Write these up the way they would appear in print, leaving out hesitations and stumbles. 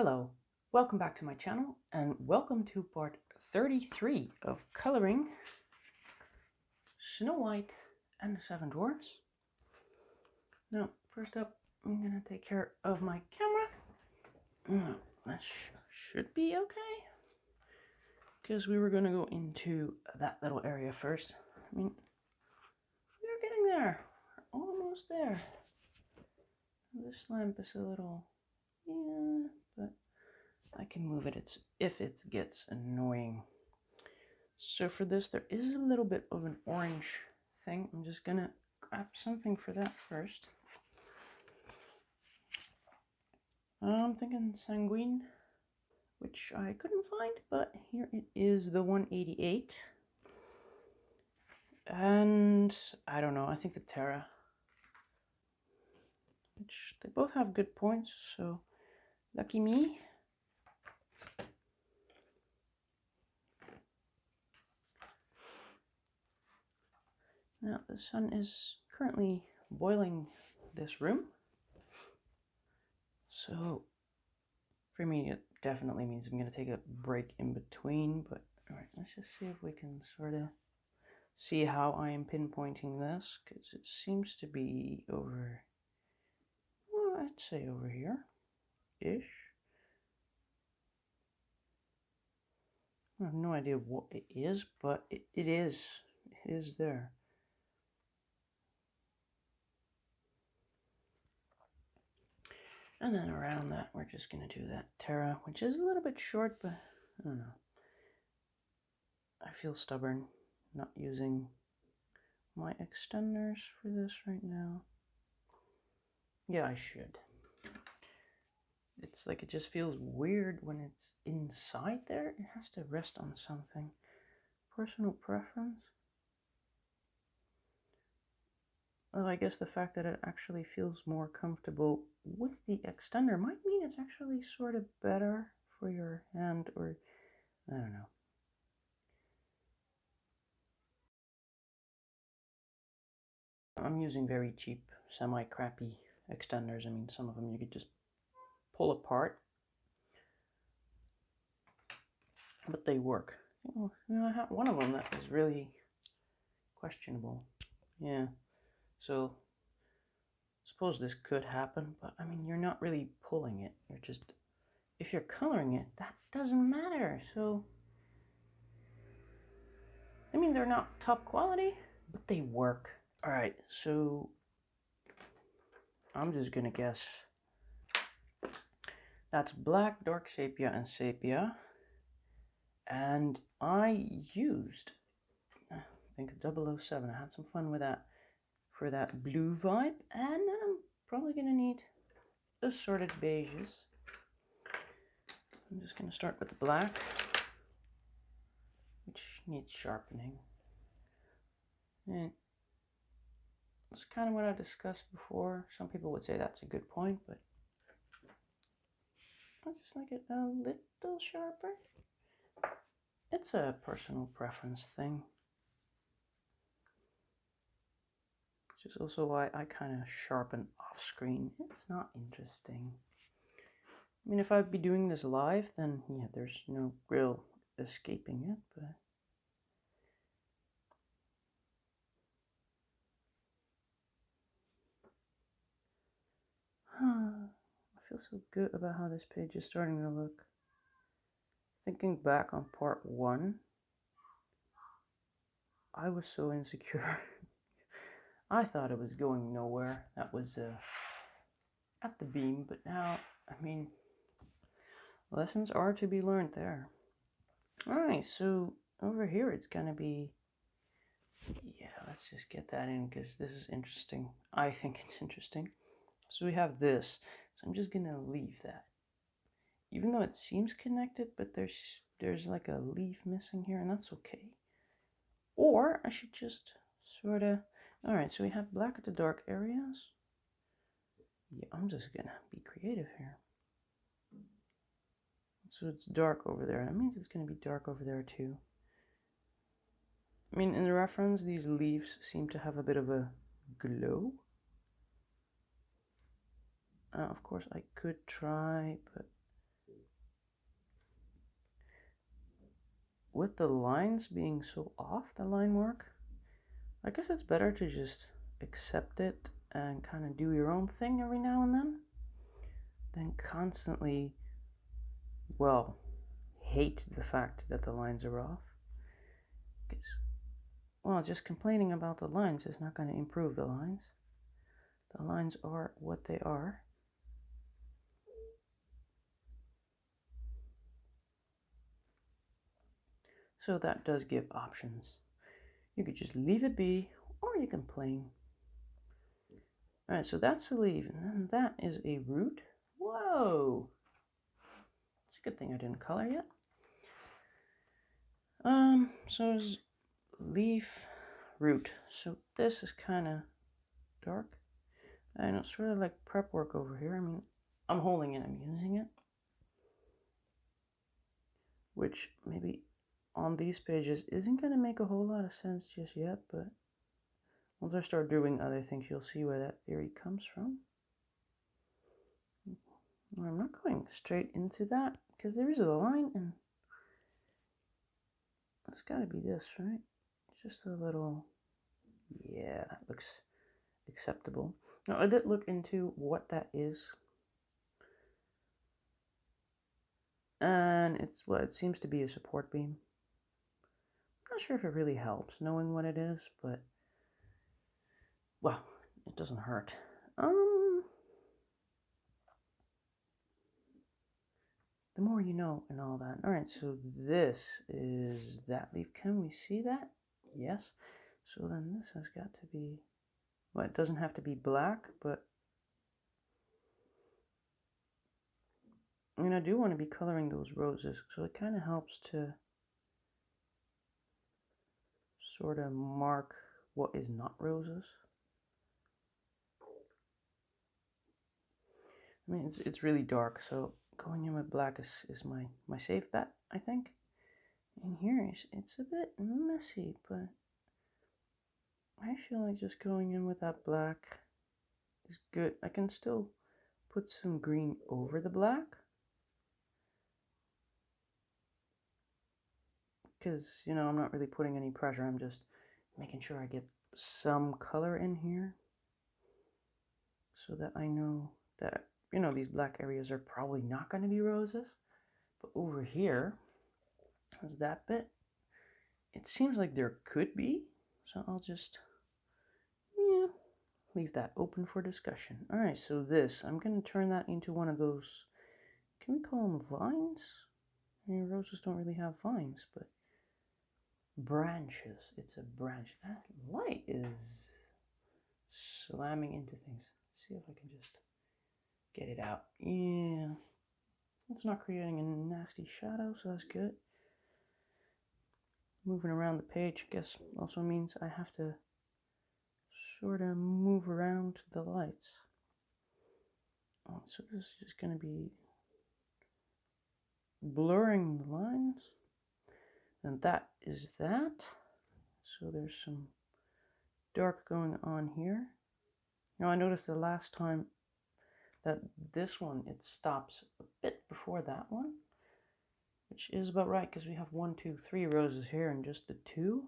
Hello, welcome back to my channel and welcome to part 33 of coloring Snow White and the Seven Dwarfs. Now, first up, I'm going to take care of my camera. That should be okay, because we were going to go into that little area first. I mean, we're getting there. We're almost there. This lamp is a little, yeah, but I can move it if it gets annoying. So for this, there is a little bit of an orange thing. I'm just gonna grab something for that first. I'm thinking sanguine, which I couldn't find, but here it is, the 188. And I don't know, I think the Terra, which they both have good points, so lucky me. Now the sun is currently boiling this room, so for me it definitely means I'm going to take a break in between, but alright, let's just see if we can sort of see how I am pinpointing this, because it seems to be over, well, I'd say over here-ish. I have no idea what it is, but it is there. And then around that, we're just going to do that Terra, which is a little bit short, but I don't know. I feel stubborn not using my extenders for this right now. Yeah, I should. It's like it just feels weird when it's inside there. It has to rest on something. Personal preference. Well, I guess the fact that it actually feels more comfortable with the extender might mean it's actually sort of better for your hand, or I don't know. I'm using very cheap, semi-crappy extenders. I mean, some of them you could just pull apart, but they work. Oh, you know, I have one of them that is really questionable. Yeah, so I suppose this could happen, but I mean, you're not really pulling it. You're just, if you're coloring it, that doesn't matter. So, I mean, they're not top quality, but they work. All right, so I'm just gonna guess that's black, dark sepia, and sepia. And I used, I think 007. I had some fun with that for that blue vibe. And then I'm probably gonna need assorted beiges. I'm just gonna start with the black, which needs sharpening. And it's kind of what I discussed before. Some people would say that's a good point, but I just like it a little sharper. It's a personal preference thing. Which is also why I kind of sharpen off screen. It's not interesting. I mean, if I'd be doing this live, then yeah, there's no real escaping it, but I feel so good about how this page is starting to look. Thinking back on part 1, I was so insecure. I thought it was going nowhere. That was at the beam, but now, I mean, lessons are to be learned there. Alright, so over here it's gonna be, yeah, let's just get that in because this is interesting. I think it's interesting. So we have this, so I'm just gonna leave that. Even though it seems connected, but there's like a leaf missing here, and that's okay. Or I should just sort of, alright, so we have black at the dark areas. Yeah, I'm just gonna be creative here. So it's dark over there. That means it's gonna be dark over there too. I mean, in the reference, these leaves seem to have a bit of a glow. Of course, I could try, but with the lines being so off, the line work, I guess it's better to just accept it and kind of do your own thing every now and then than constantly, well, hate the fact that the lines are off. Because, well, just complaining about the lines is not going to improve the lines. The lines are what they are. So that does give options. You could just leave it be, or you can plane. Alright, so that's a leaf, and then that is a root. Whoa! It's a good thing I didn't color yet. So it's leaf, root. So this is kind of dark. I know, sort of like prep work over here. I mean, I'm holding it, I'm using it. Which maybe on these pages isn't going to make a whole lot of sense just yet, but once I start doing other things, you'll see where that theory comes from. I'm not going straight into that, because there is a line, and it's got to be this, right? Just a little, yeah, that looks acceptable. Now, I did look into what that is, and it's what it seems to be a support beam. I'm not sure if it really helps knowing what it is, but, well, it doesn't hurt. The more you know and all that. All right, so this is that leaf. Can we see that? Yes. So then this has got to be, well, it doesn't have to be black, but I mean, I do want to be coloring those roses, so it kind of helps to sort of mark what is not roses. I mean, it's really dark, so going in with black is my safe bet, I think. And here it's a bit messy, but I feel like just going in with that black is good. I can still put some green over the black, because, you know, I'm not really putting any pressure. I'm just making sure I get some color in here so that I know that, you know, these black areas are probably not going to be roses. But over here, as that bit, it seems like there could be. So I'll just, yeah, leave that open for discussion. All right, so this, I'm going to turn that into one of those, can we call them vines? I mean, roses don't really have vines, but branches. It's a branch. That light is slamming into things. See if I can just get it out. Yeah, it's not creating a nasty shadow, so that's good. Moving around the page, I guess, also means I have to sort of move around the lights. Oh, so this is just going to be blurring the lines. And that is that. So there's some dark going on here. Now I noticed the last time that this one, it stops a bit before that one, which is about right, because we have 1, 2, 3 roses here and just the 2.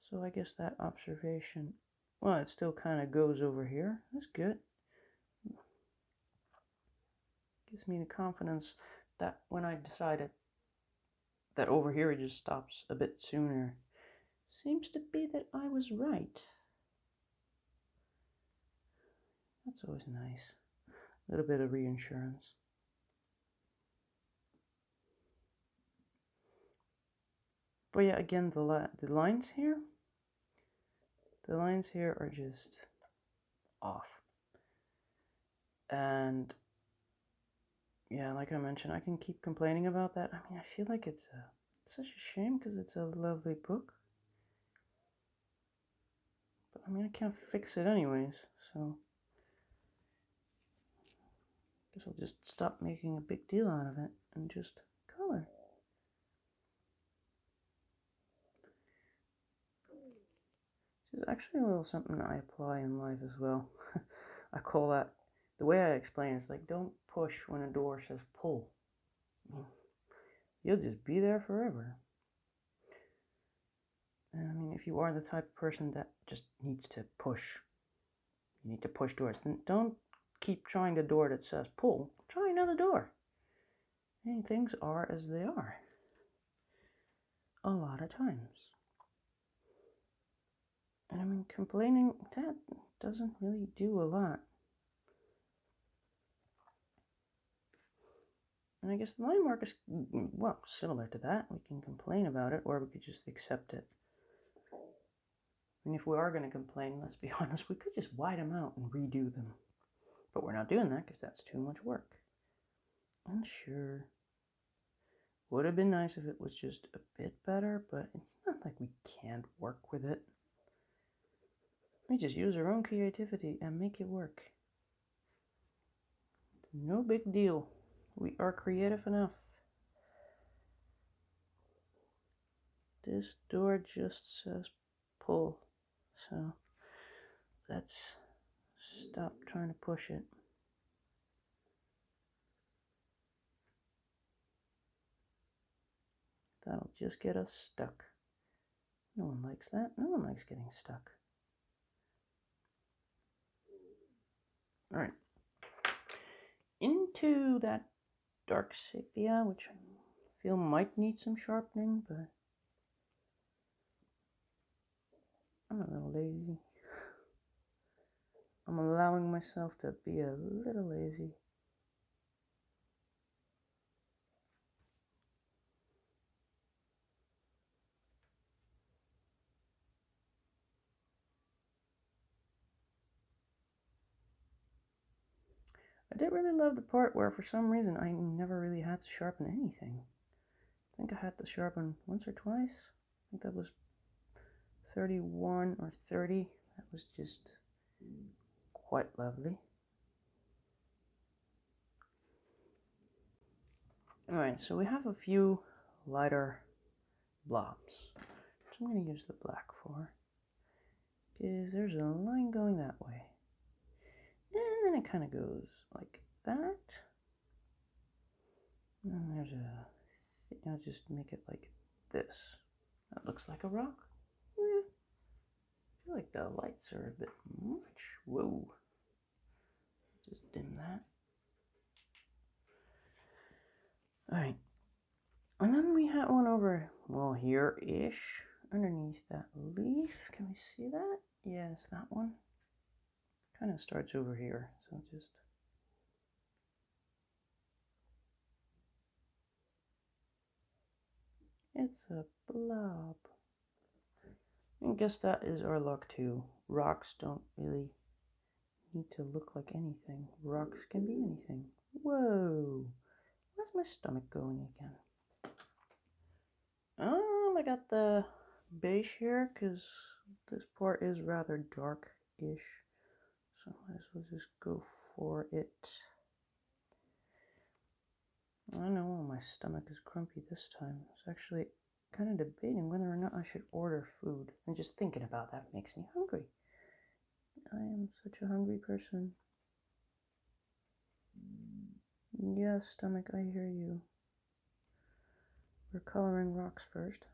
So I guess that observation, well, it still kind of goes over here. That's good. Gives me the confidence that when I decided that over here it just stops a bit sooner, seems to be that I was right. That's always nice. A little bit of reassurance. But yeah, again, the lines here are just off. And yeah, like I mentioned, I can keep complaining about that. I mean, I feel like it's such a shame, because it's a lovely book. But I mean, I can't fix it anyways, so I guess I'll just stop making a big deal out of it and just color. This is actually a little something I apply in life as well. I call that, the way I explain it is like, don't push when a door says pull. You'll just be there forever. And I mean, if you are the type of person that just needs to push, you need to push doors, then don't keep trying the door that says pull. Try another door. And things are as they are. A lot of times. And I mean, complaining, that doesn't really do a lot. And I guess the line mark is, well, similar to that. We can complain about it, or we could just accept it. And if we are going to complain, let's be honest, we could just white them out and redo them. But we're not doing that because that's too much work. And sure, would have been nice if it was just a bit better, but it's not like we can't work with it. We just use our own creativity and make it work. It's no big deal. We are creative enough. This door just says pull, so let's stop trying to push it. That'll just get us stuck. No one likes that. No one likes getting stuck. All right. Into that dark sepia, which I feel might need some sharpening, but I'm a little lazy. I'm allowing myself to be a little lazy. I did really love the part where for some reason I never really had to sharpen anything. I think I had to sharpen once or twice. I think that was 31 or 30. That was just quite lovely. Alright, so we have a few lighter blobs, which I'm going to use the black for, because there's a line going that way. And then it kind of goes like that. And there's a, I'll just make it like this. That looks like a rock. Yeah. I feel like the lights are a bit much. Whoa. Just dim that. Alright. And then we have one over, well, here-ish, underneath that leaf. Can we see that? Yes, that one. Kind of starts over here, so just... It's a blob. I guess that is our luck too. Rocks don't really need to look like anything. Rocks can be anything. Whoa! Where's my stomach going again? I got the beige here because this part is rather dark-ish. So I might as well just go for it. I know my stomach is grumpy this time. I was actually kind of debating whether or not I should order food. And just thinking about that makes me hungry. I am such a hungry person. Yeah, stomach, I hear you. We're coloring rocks first.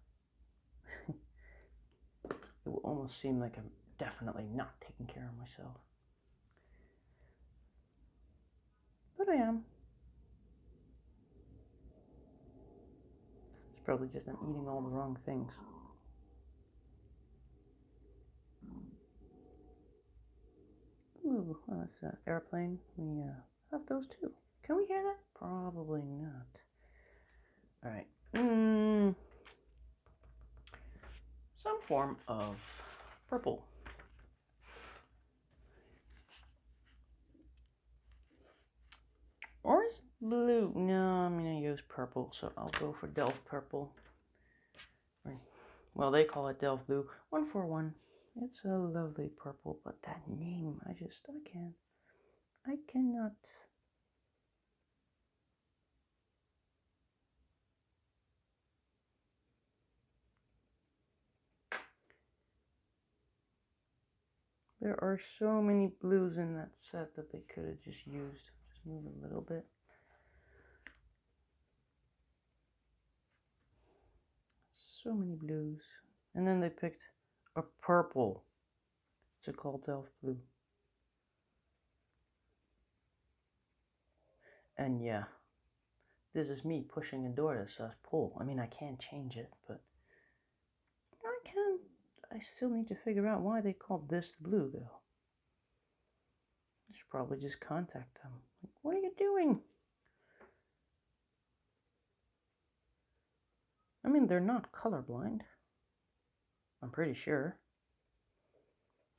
It will almost seem like I'm definitely not taking care of myself. But I am. It's probably just I'm eating all the wrong things. Ooh, well, that's an airplane. We have those too. Can we hear that? Probably not. Alright. Some form of purple. Or is it blue? No, I'm going to use purple, so I'll go for Delft purple. Well, they call it Delft blue. 141. It's a lovely purple, but that name, I cannot. There are so many blues in that set that they could have just used. Just move a little bit. So many blues. And then they picked a purple to call Delph Blue. And yeah, this is me pushing a door that says pull. I mean, I can't change it, but I still need to figure out why they called this blue, though. I should probably just contact them. Like, what are you doing? I mean, they're not colorblind. I'm pretty sure.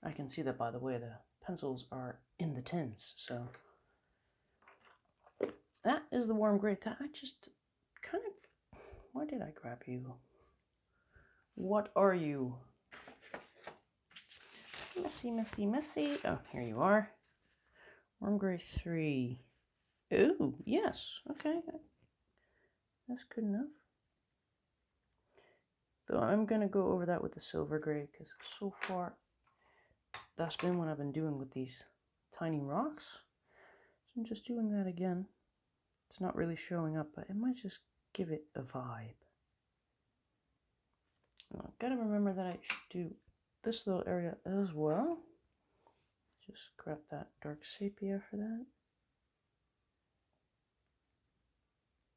I can see that by the way the pencils are in the tins, so. That is the warm gray. I just kind of... Why did I grab you? What are you? Messy, messy, messy. Oh, here you are. Warm gray 3. Ooh, yes. Okay. That's good enough. Though I'm going to go over that with the silver gray, because so far that's been what I've been doing with these tiny rocks. So I'm just doing that again. It's not really showing up, but it might just give it a vibe. I've got to remember that I should do this little area as well. Just grab that dark sepia for that.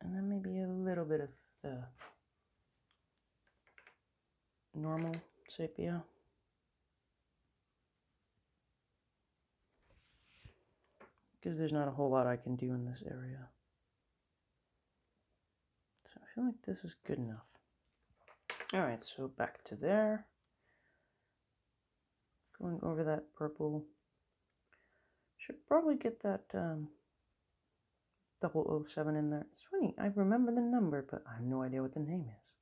And then maybe a little bit of the normal sepia. Because there's not a whole lot I can do in this area. So I feel like this is good enough. Alright, so back to there. Going over that purple. Should probably get that 007 in there. It's funny, I remember the number, but I have no idea what the name is.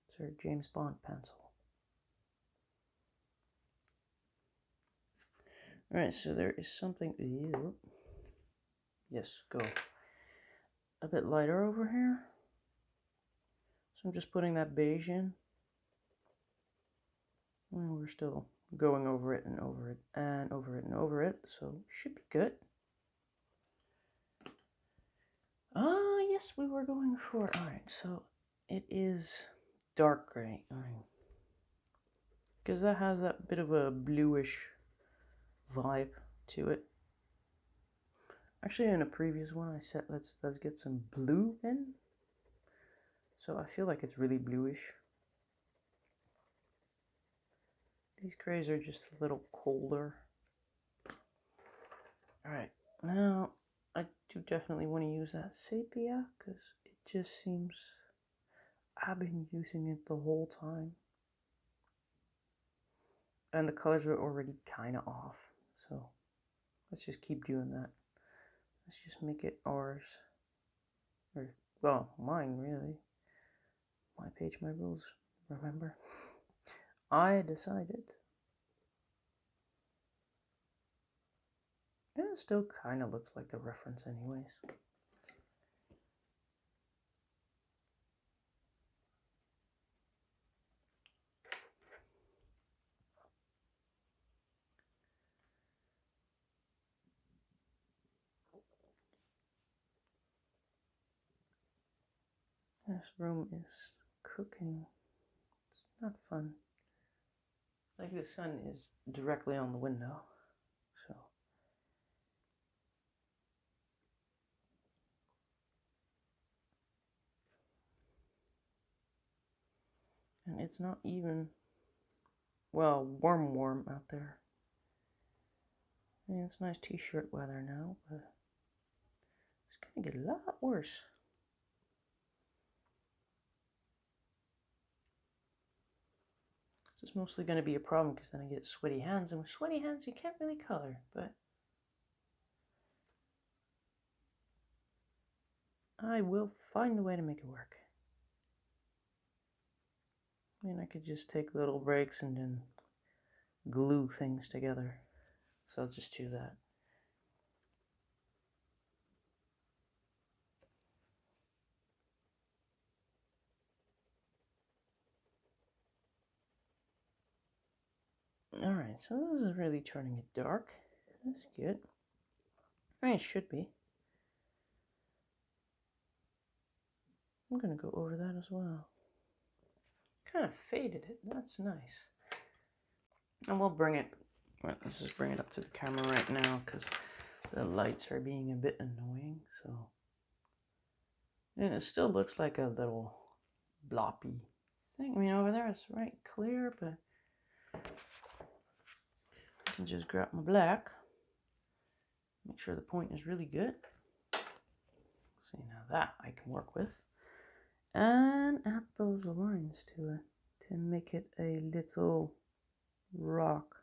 It's our James Bond pencil. Alright, so there is something... Ew. Yes, go. A bit lighter over here. So I'm just putting that beige in. And we're still going over it and over it and over it and over it, so should be good. Ah, yes, we were going for... Alright, so it is dark gray. Alright. Because that has that bit of a bluish vibe to it. Actually, in a previous one, I said let's get some blue in. So I feel like it's really bluish. These grays are just a little colder. Alright, now I do definitely want to use that sepia because it just seems I've been using it the whole time. And the colors are already kind of off. So let's just keep doing that. Let's just make it ours. Or, well, mine really. My page, my rules, remember? I decided. And it still kind of looks like the reference anyways. This room is cooking. It's not fun. Like the sun is directly on the window, so. And it's not even, well, warm out there. Yeah, it's nice t-shirt weather now, but it's gonna get a lot worse. This is mostly going to be a problem because then I get sweaty hands, and with sweaty hands you can't really color, but I will find a way to make it work. I mean, I could just take little breaks and then glue things together, so I'll just do that. Alright, so this is really turning it dark. That's good. I mean, it should be. I'm going to go over that as well. kind of faded it. That's nice. And we'll bring it, well, let's just bring it up to the camera right now because the lights are being a bit annoying. So, and it still looks like a little bloppy thing. I mean, over there it's right clear, but I can just grab my black. Make sure the point is really good. See, now that I can work with. And add those lines to it to make it a little rock.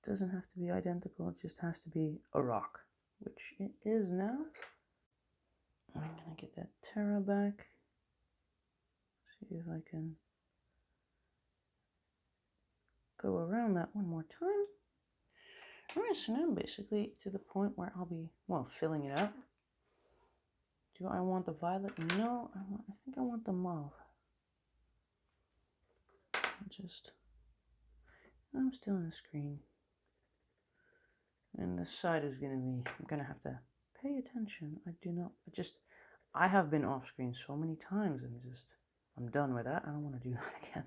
Doesn't have to be identical, it just has to be a rock, which it is now. I'm gonna get that Terra back. See if I can go around that one more time. Alright, so now I'm basically to the point where I'll be, well, filling it up. Do I want the violet? No, I think I want the mauve. I'm still in the screen. And this side is gonna be, I'm gonna have to pay attention. I have been off screen so many times and I'm done with that. I don't want to do that again.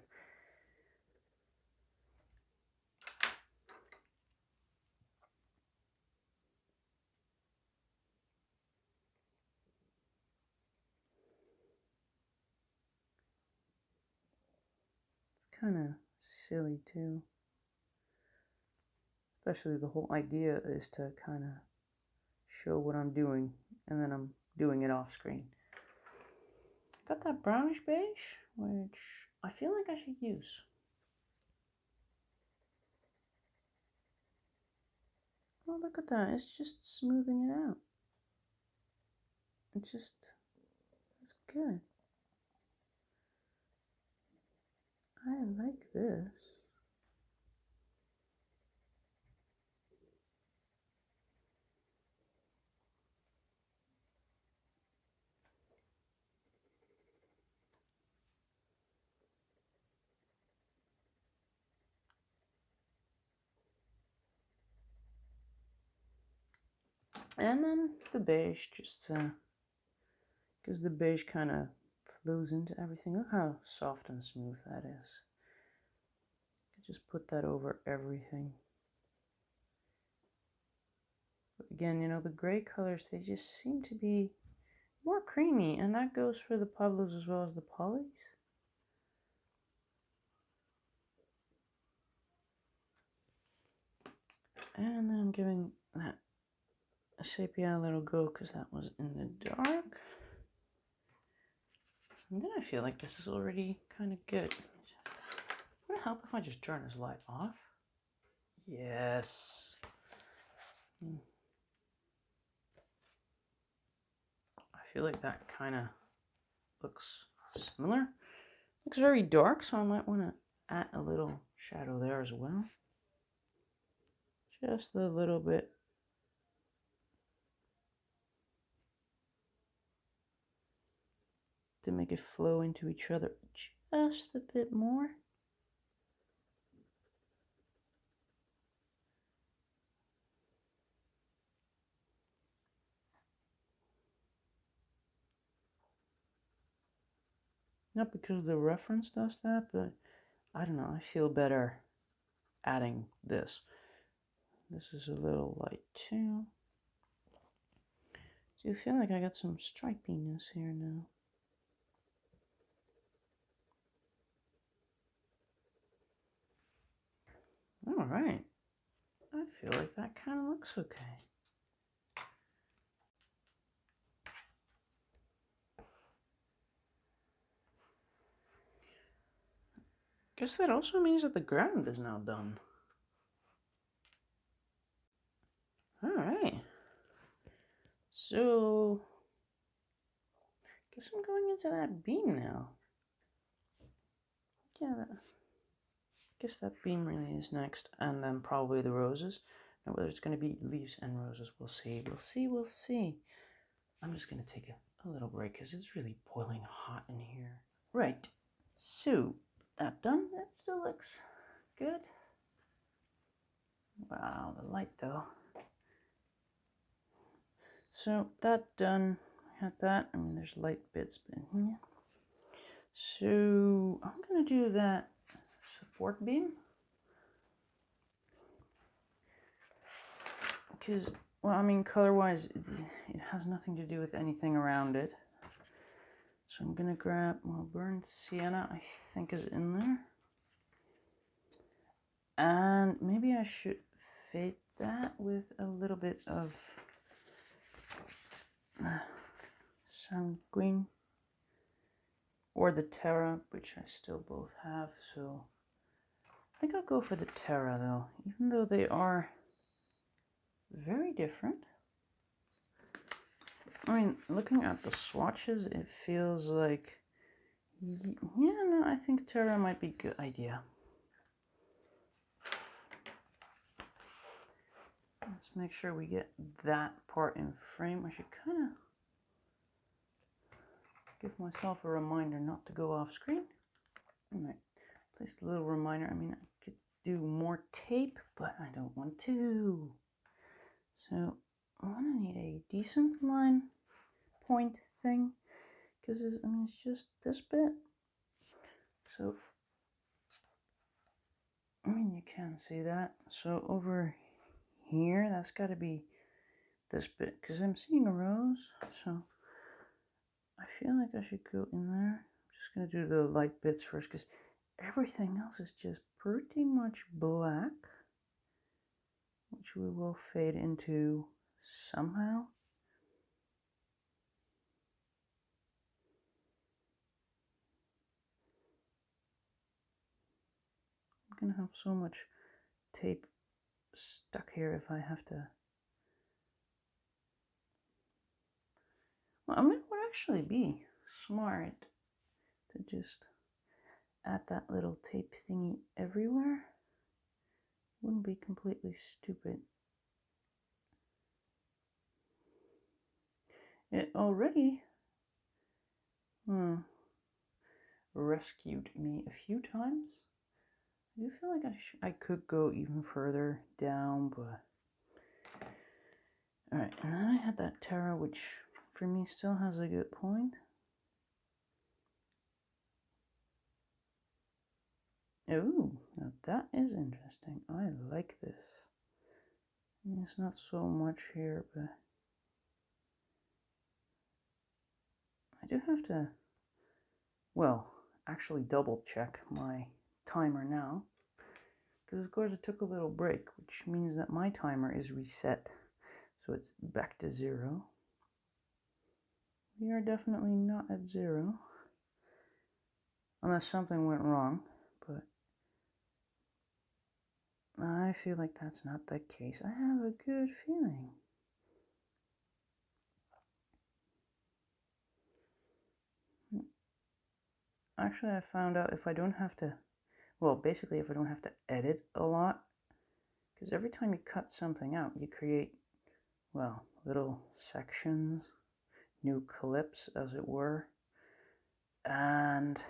It's kind of silly too. Especially the whole idea is to kind of show what I'm doing and then I'm doing it off screen. Got that brownish beige, which I feel like I should use. Oh, look at that. It's just smoothing it out. It's good. I like this. And then the beige, just because the beige kind of flows into everything. Look how soft and smooth that is. Just put that over everything. But again, you know, the gray colors, they just seem to be more creamy, and that goes for the Pablos as well as the Polys. And then I'm giving that a sepia a little go because that was in the dark. And then I feel like this is already kind of good. Would it help if I just turn this light off? Yes. I feel like that kind of looks similar. Looks very dark, so I might want to add a little shadow there as well. Just a little bit. To make it flow into each other just a bit more. Not because the reference does that, but I don't know, I feel better adding this. This is a little light too. Do you feel like I got some stripiness here now? All right. I feel like that kind of looks okay. Guess that also means that the ground is now done. All right. So, guess I'm going into that beam now. Yeah, guess that beam really is next, and then probably the roses. Now, whether it's going to be leaves and roses, we'll see. We'll see. I'm just going to take a little break because it's really boiling hot in here. Right. So, that done. That still looks good. Wow, the light though. So, that done. I had that. I mean, there's light bits, but yeah. So I'm going to do that support beam. Because, well, I mean, color-wise, it has nothing to do with anything around it. So I'm going to grab, well, burnt sienna, I think is in there. And maybe I should fade that with a little bit of sanguine. Or the Terra, which I still both have, so I think I'll go for the Terra though, even though they are very different. I mean, looking at the swatches, it feels like, yeah, no, I think Terra might be a good idea. Let's make sure we get that part in frame. I should kind of give myself a reminder not to go off screen. I might place a little reminder. I mean, I could do more tape, but I don't want to. So I'm gonna need a decent line point thing, because I mean, it's just this bit. So I mean, you can see that. So over here, that's got to be this bit, because I'm seeing a rose. So I feel like I should go in there. I'm just gonna do the light bits first, because everything else is just pretty much black, which we will fade into somehow. I'm gonna have so much tape stuck here if I have to. Well, I mean, it would actually be smart to just add that little tape thingy everywhere. Wouldn't be completely stupid. It already rescued me a few times. I do feel like I could go even further down, but alright, and then I had that Terra, which for me still has a good point. Oh, now that is interesting. I like this. It's not so much here, but I do have to, well, actually double check my timer now, because of course it took a little break, which means that my timer is reset, so it's back to 0. We are definitely not at 0, unless something went wrong, but I feel like that's not the case. I have a good feeling. Actually, I found out if I don't have to, well, basically if I don't have to edit a lot, because every time you cut something out, you create, well, little sections, new clips, as it were. And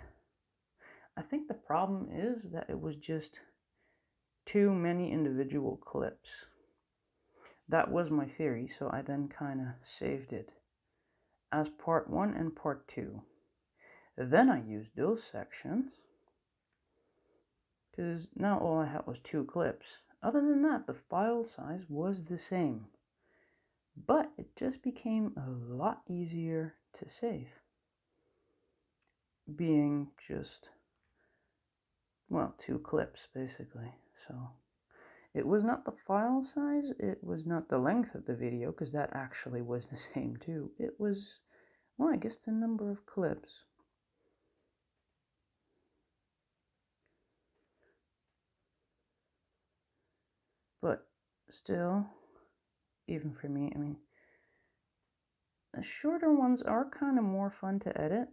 I think the problem is that it was just too many individual clips. That was my theory, so I then kind of saved it as part 1 and part 2. Then I used those sections, because now all I had was 2 clips. Other than that, the file size was the same. But it just became a lot easier to save, being just, well, 2 clips basically. So it was not the file size, it was not the length of the video, because that actually was the same too. It was, well, I guess the number of clips. But still, even for me, I mean, the shorter ones are kind of more fun to edit,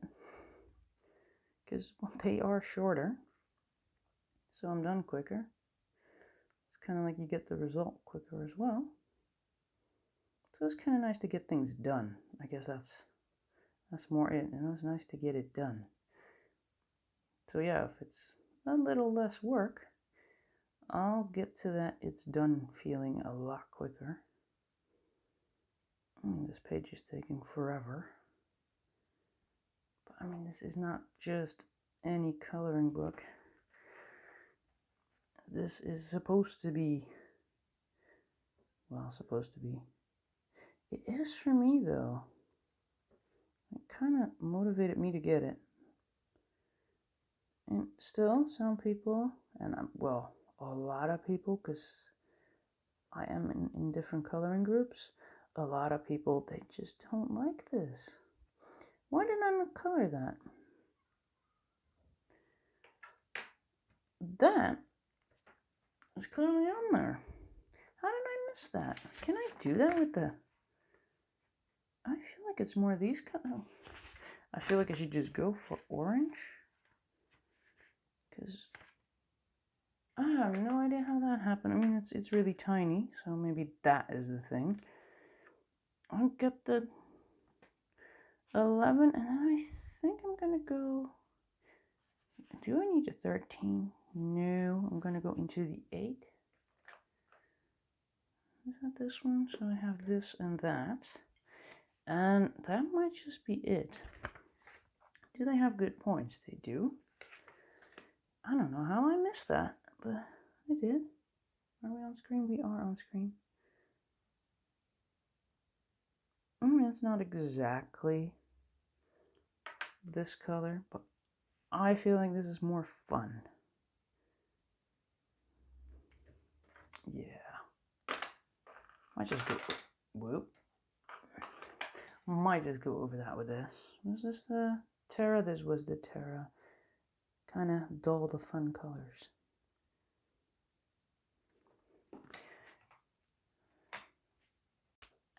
because, well, they are shorter, so I'm done quicker. It's kind of like you get the result quicker as well. So it's kind of nice to get things done. I guess that's more it, and it's nice to get it done. So yeah, if it's a little less work, I'll get to that it's done feeling a lot quicker. This page is taking forever. But I mean, this is not just any coloring book. This is supposed to be, well, supposed to be. It is for me, though. It kind of motivated me to get it. And still, some people, and well, a lot of people, because I am in different coloring groups, a lot of people, they just don't like this. Why did I not color that? That is clearly on there. How did I miss that? Can I do that with the... I feel like it's more of these colors. I feel like I should just go for orange. Because I have no idea how that happened. I mean, it's really tiny, so maybe that is the thing. I'll get the 11, and then I think I'm going to go... Do I need a 13? No, I'm going to go into the 8. Is that this one? So I have this and that. And that might just be it. Do they have good points? They do. I don't know how I missed that, but I did. Are we on screen? We are on screen. I mean, it's not exactly this color, but I feel like this is more fun. Yeah. Might just go, whoop. Might just go over that with this. Was this the Terra? This was the Terra. Kind of dull the fun colors.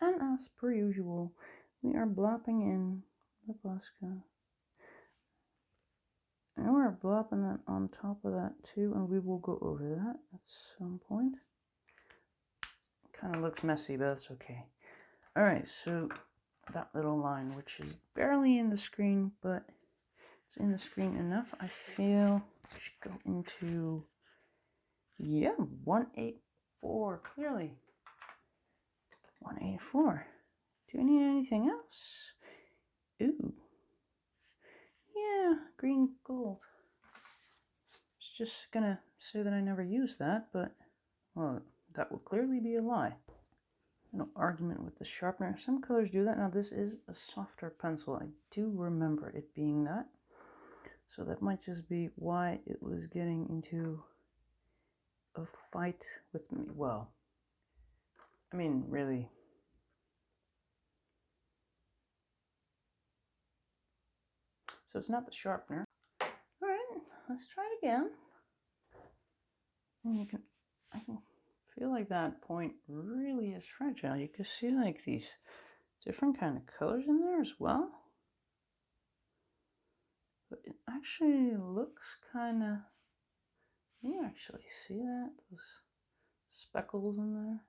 And as per usual, we are blopping in the Posca. And we're blopping that on top of that too, and we will go over that at some point. Kind of looks messy, but that's okay. Alright, so that little line, which is barely in the screen, but it's in the screen enough. I feel I should go into, yeah, 184, clearly. 184. Do I need anything else? Ooh. Yeah, green gold. It's just gonna say that I never used that, but, well, that would clearly be a lie. No argument with the sharpener. Some colors do that. Now this is a softer pencil. I do remember it being that. So that might just be why it was getting into a fight with me. Well, I mean, really. So it's not the sharpener. All right, let's try it again. And I can feel like that point really is fragile. You can see like these different kind of colors in there as well. But it actually looks kind of, you actually see that? Those speckles in there.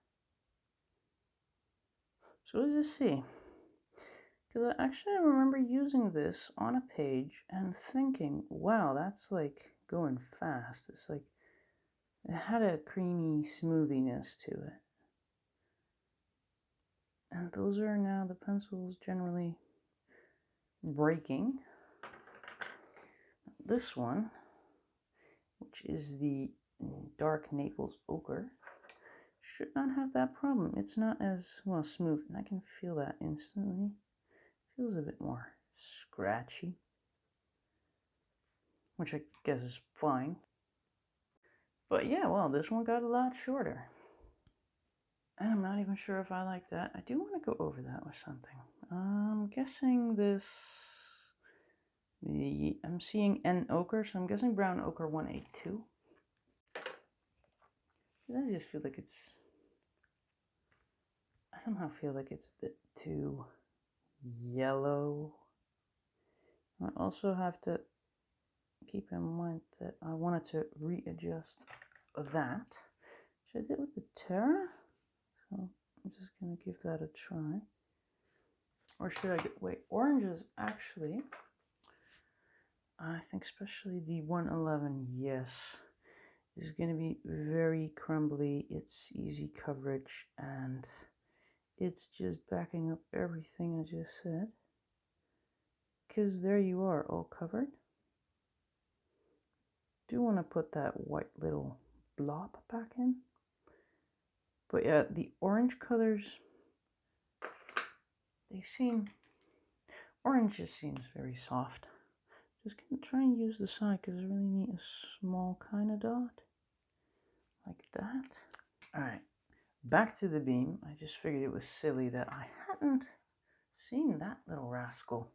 So what does this see? Because I remember using this on a page and thinking, wow, that's like going fast. It's like, it had a creamy smoothiness to it. And those are now the pencils generally breaking. This one, which is the dark Naples ochre, should not have that problem. It's not as, well, smooth, and I can feel that instantly. Feels a bit more scratchy, which I guess is fine. But yeah, well, this one got a lot shorter. And I'm not even sure if I like that. I do want to go over that with something. I'm guessing this, I'm seeing N ochre, so I'm guessing brown ochre 182. I just feel like it's, I somehow feel like it's a bit too yellow. I also have to keep in mind that I wanted to readjust that, which I did with the Terra. So I'm just going to give that a try. Or should I get, wait, orange is actually, I think especially the 111, yes, is going to be very crumbly. It's easy coverage, and it's just backing up everything I just said. because there you are, all covered. Do want to put that white little blob back in. But yeah, the orange colors, orange just seems very soft. Just gonna try and use the side because I really need a small kind of dot. Like that. Alright, back to the beam. I just figured it was silly that I hadn't seen that little rascal.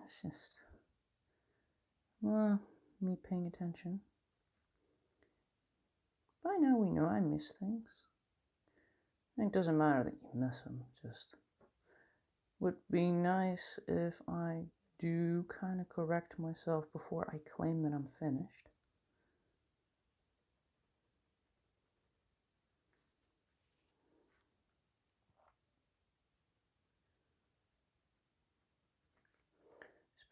It's just, well, me paying attention. By now we know I miss things. It doesn't matter that you miss them, just would be nice if I do kind of correct myself before I claim that I'm finished.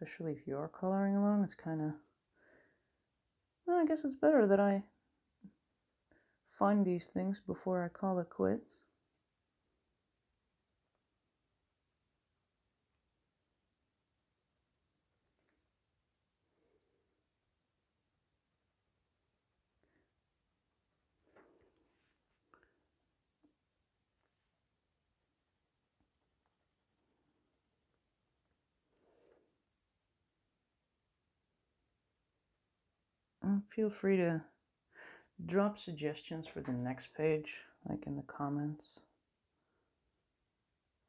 Especially if you are coloring along, it's kind of, well, I guess it's better that I find these things before I call it quits. And feel free to drop suggestions for the next page, like in the comments.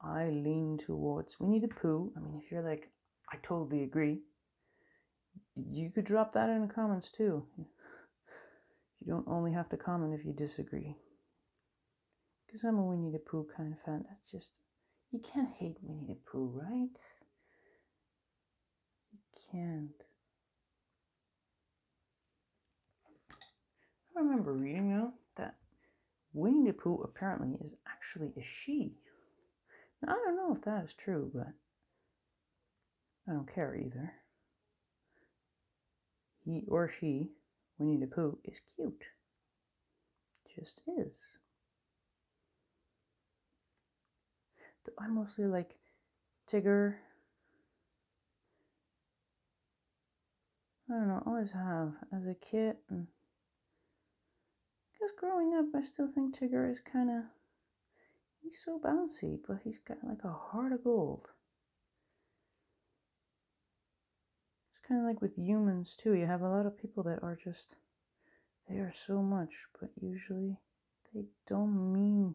I lean towards Winnie the Pooh. I mean, if you're like, I totally agree, you could drop that in the comments too. You don't only have to comment if you disagree. Because I'm a Winnie the Pooh kind of fan. That's just, you can't hate Winnie the Pooh, right? You can't. I remember reading, though, that Winnie the Pooh apparently is actually a she. Now, I don't know if that is true, but I don't care either. He or she, Winnie the Pooh, is cute. Just is. I mostly like Tigger. I don't know, always have. As a kid, and I guess growing up, I still think Tigger is kind of, he's so bouncy, but he's got like a heart of gold. It's kind of like with humans too. You have a lot of people that are just, they are so much, but usually they don't mean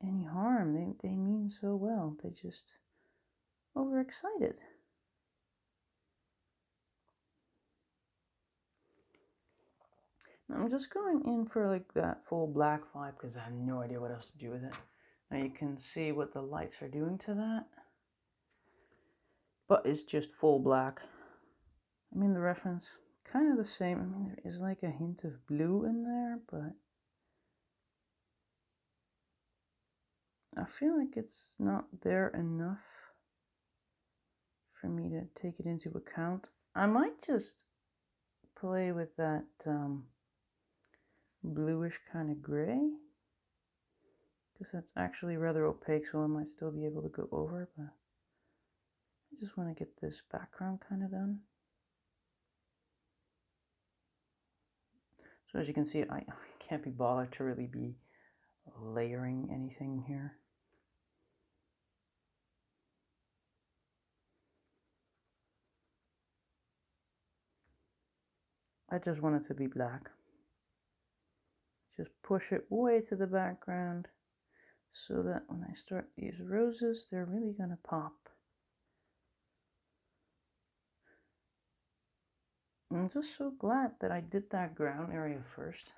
any harm. They mean so well. They just overexcited. I'm just going in for like that full black vibe because I have no idea what else to do with it. Now you can see what the lights are doing to that. But it's just full black. I mean, the reference, kind of the same. I mean, there is like a hint of blue in there, but I feel like it's not there enough for me to take it into account. I might just play with that bluish kind of gray, because that's actually rather opaque, so I might still be able to go over, but I just want to get this background kind of done. So as you can see, I can't be bothered to really be layering anything here. I just want it to be black. Just push it way to the background so that when I start these roses, they're really gonna pop. I'm just so glad that I did that ground area first.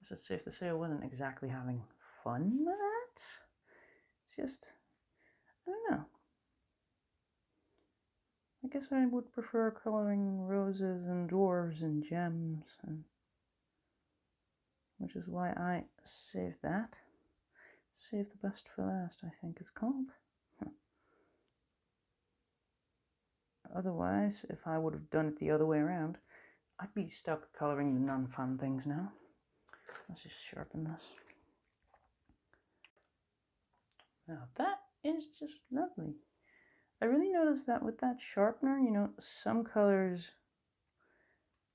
Guess it's safe to say I wasn't exactly having fun with that. It's just, I don't know. I guess I would prefer coloring roses and dwarves and gems, and which is why I saved that. Save the best for last, I think it's called. Otherwise, if I would have done it the other way around, I'd be stuck coloring the non-fun things now. Let's just sharpen this. Now that is just lovely. I really noticed that with that sharpener, you know, some colors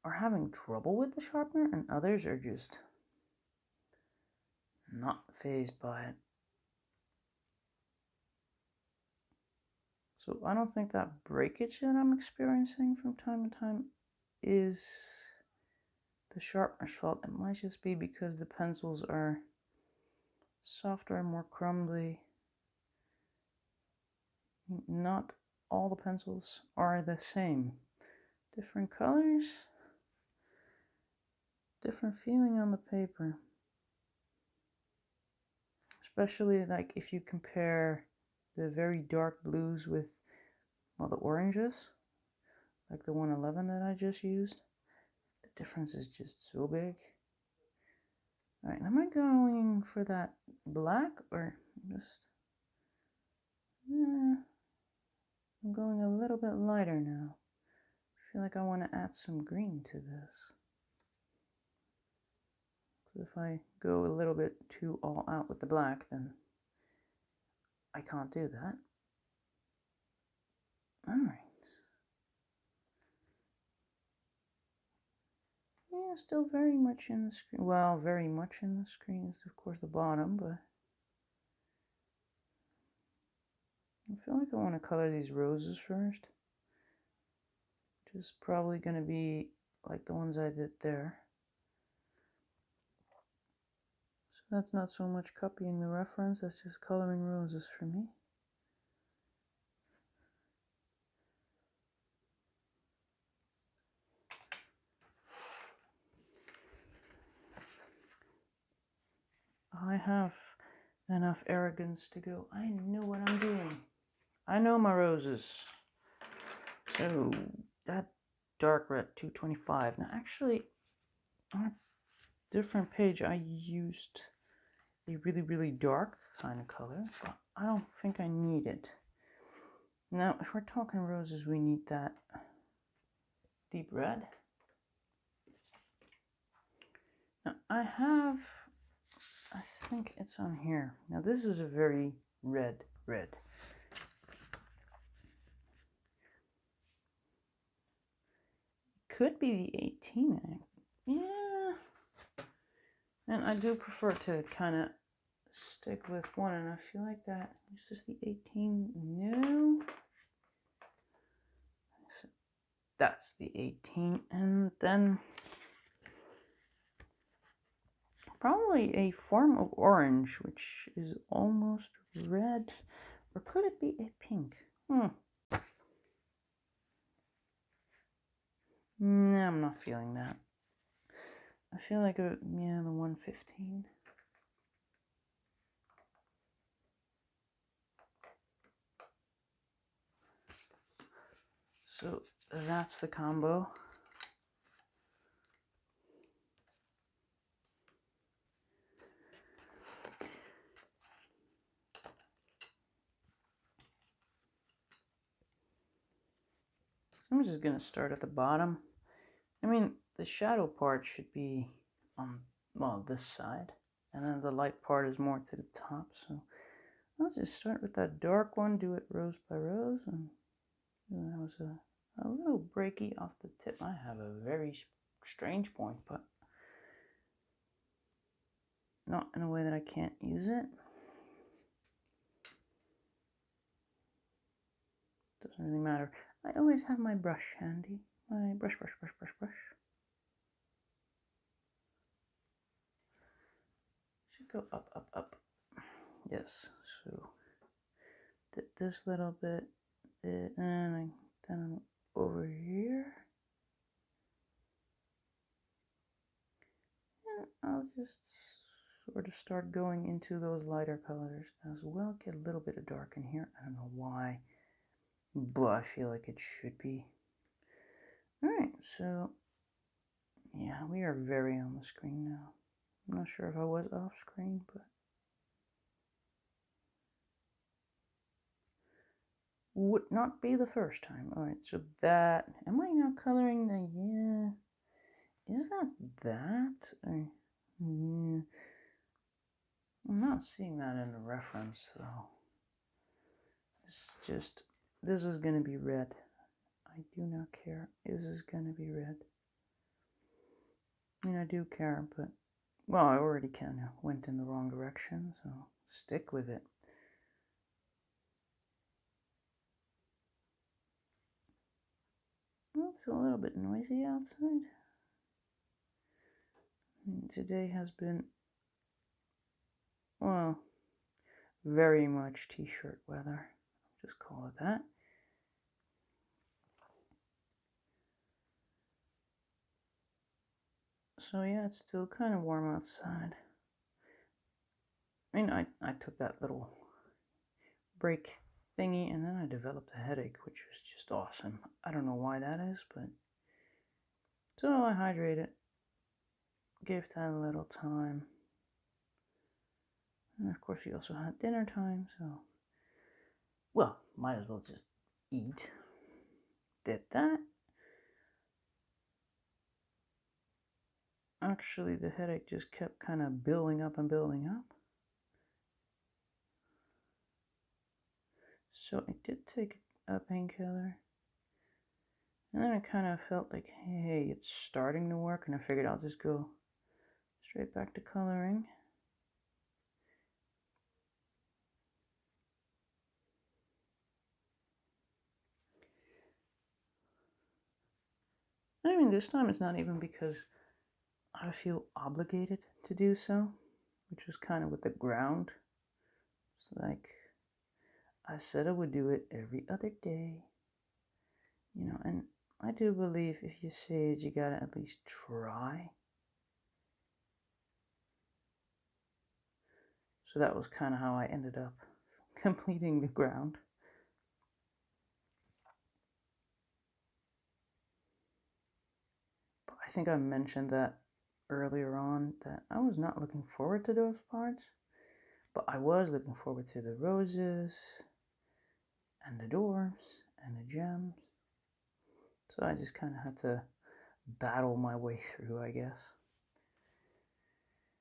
are having trouble with the sharpener and others are just not fazed by it. So I don't think that breakage that I'm experiencing from time to time is the sharpener's fault. It might just be because the pencils are softer and more crumbly. Not all the pencils are the same. Different colors, different feeling on the paper. Especially like if you compare the very dark blues with, well, the oranges, like the 111 that I just used. The difference is just so big. All right, am I going for that black or just... I'm going a little bit lighter now. I feel like I want to add some green to this. So if I go a little bit too all out with the black, then I can't do that. All right. Yeah, still very much in the screen. Well, very much in the screen is of course the bottom, but I feel like I want to color these roses first. Which is probably going to be like the ones I did there. So that's not so much copying the reference, that's just coloring roses for me. I have enough arrogance to go, I know what I'm doing. I know my roses. So that dark red 225. Now actually on a different page I used a really, really dark kind of color, but I don't think I need it. Now if we're talking roses, we need that deep red. Now I think it's on here. Now this is a very red. Could be the 18. Yeah. And I do prefer to kind of stick with one, and I feel like that. Is this the 18? No. So that's the 18. And then probably a form of orange, which is almost red. Or could it be a pink? No, I'm not feeling that. I feel like, yeah, the 115. So that's the combo. I'm just going to start at the bottom. I mean, the shadow part should be on, well, this side. And then the light part is more to the top. So I'll just start with that dark one, do it rose by rose. And that was a little breaky off the tip. I have a very strange point, but not in a way that I can't use it. Doesn't really matter. I always have my brush handy. My brush. Should go up. Yes, so did this little bit, and then I'm over here. And I'll just sort of start going into those lighter colors as well. Get a little bit of dark in here. I don't know why, but I feel like it should be. Alright, so yeah, we are very on the screen now. I'm not sure if I was off screen, but would not be the first time. Alright, so that, am I now coloring the, yeah, is that? Or, yeah. I'm not seeing that in the reference though. It's just This is going to be red. I do not care. This is going to be red. I mean, I do care, but, well, I already kind of went in the wrong direction, so stick with it. It's a little bit noisy outside. And today has been, well, very much t-shirt weather. Just call it that. So yeah, it's still kind of warm outside. I mean, I took that little break thingy and then I developed a headache, which was just awesome. I don't know why that is, but so I hydrated, gave that a little time, and of course we also had dinner time, so, well, might as well just eat. Did that. Actually, the headache just kept kind of building up and building up. So I did take a painkiller. And then I kind of felt like, hey, it's starting to work. And I figured I'll just go straight back to coloring. I mean, this time it's not even because I feel obligated to do so, which was kind of with the ground. It's like, I said I would do it every other day, you know, and I do believe if you say it, you gotta at least try. So that was kind of how I ended up completing the ground. But I think I mentioned that earlier on, that I was not looking forward to those parts, but I was looking forward to the roses and the dwarfs and the gems. So I just kind of had to battle my way through, I guess.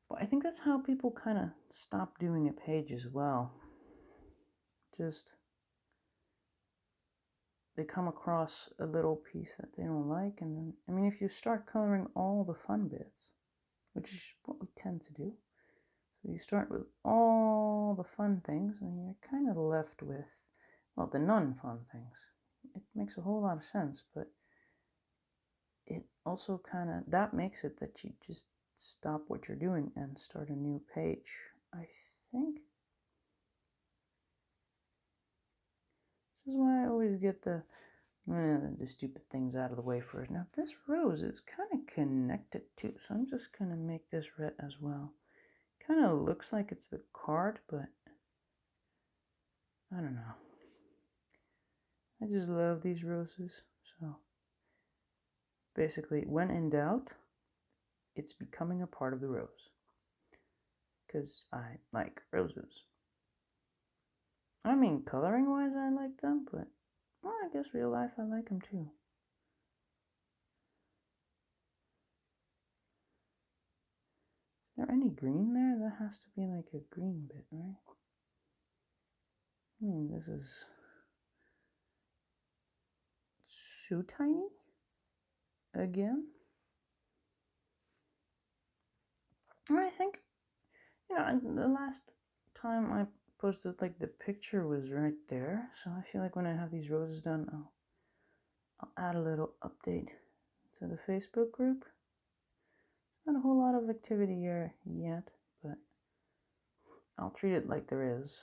But I think that's how people kind of stop doing a page as well. Just, they come across a little piece that they don't like, and then, I mean, if you start coloring all the fun bits, which is what we tend to do, so you start with all the fun things, and you're kind of left with, well, the non-fun things. It makes a whole lot of sense, but it also kind of, that makes it that you just stop what you're doing and start a new page, I think. This is why I always get the stupid things out of the way first. Now this rose is kind of connected too, so I'm just going to make this red as well. Kind of looks like it's a card, but I don't know. I just love these roses. So basically, when in doubt, it's becoming a part of the rose. Because I like roses. I mean, coloring wise, I like them, but well, I guess real life, I like them too. Is there any green there? That has to be like a green bit, right? I mean, this is so tiny. Again. And I think, you know, the last time I posted, like, the picture was right there. So I feel like when I have these roses done, I'll add a little update to the Facebook group. Not a whole lot of activity here yet, but I'll treat it like there is,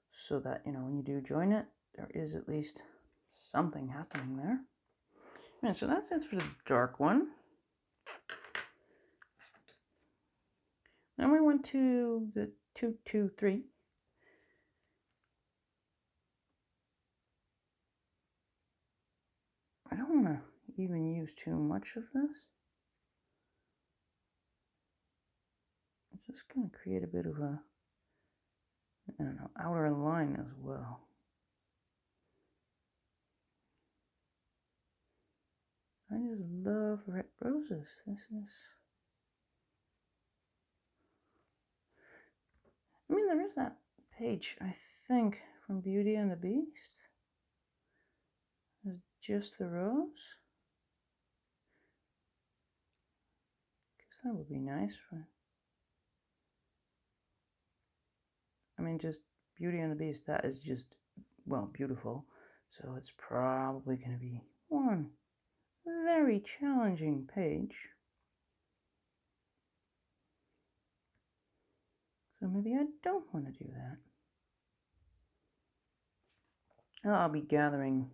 so that, you know, when you do join it, there is at least something happening there. And so that's it for the dark one. Then we went to the 223. I don't want to even use too much of this. I'm just going to create a bit of a, I don't know, outer line as well. I just love red roses. This is, I mean, there is that page, I think, from Beauty and the Beast. just the rose? Because that would be nice. I mean, just Beauty and the Beast, that is just, well, beautiful. So it's probably going to be one very challenging page. So maybe I don't want to do that. I'll be gathering,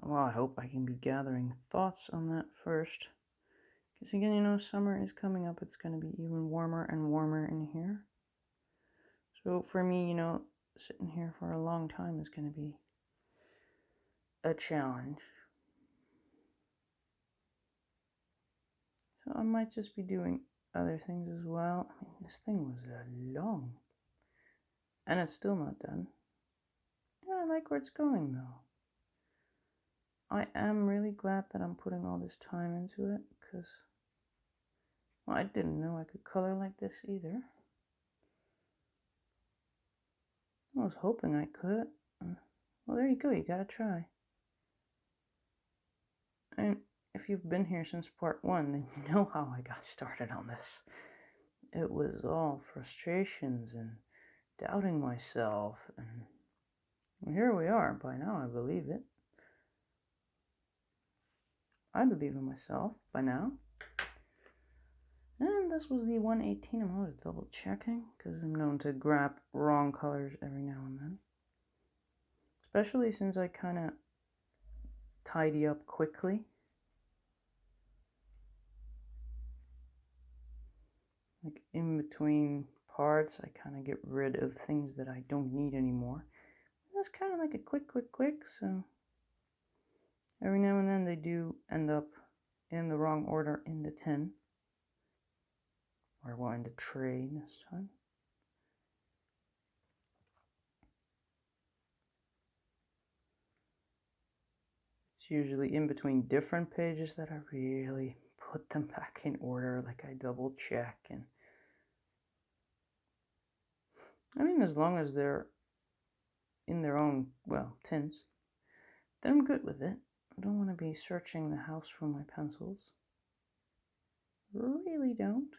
well, I hope I can be gathering thoughts on that first. Because again, you know, summer is coming up. It's going to be even warmer and warmer in here. So for me, you know, sitting here for a long time is going to be a challenge. So I might just be doing other things as well. I mean, this thing was long. And it's still not done. Yeah, I like where it's going though. I am really glad that I'm putting all this time into it, because, well, I didn't know I could color like this either. I was hoping I could. Well, there you go, you gotta try. And if you've been here since part 1, then you know how I got started on this. It was all frustrations and doubting myself, and here we are. By now, I believe it. I believe in myself by now. And this was the 118. I'm always double checking because I'm known to grab wrong colors every now and then. Especially since I kind of tidy up quickly. Like in between parts, I kind of get rid of things that I don't need anymore. That's kind of like a quick, so every now and then they do end up in the wrong order in the tin. Or well, in the tray this time. It's usually in between different pages that I really put them back in order, like I double check. And I mean, as long as they're in their own, well, tins, then I'm good with it. I don't want to be searching the house for my pencils. Really don't.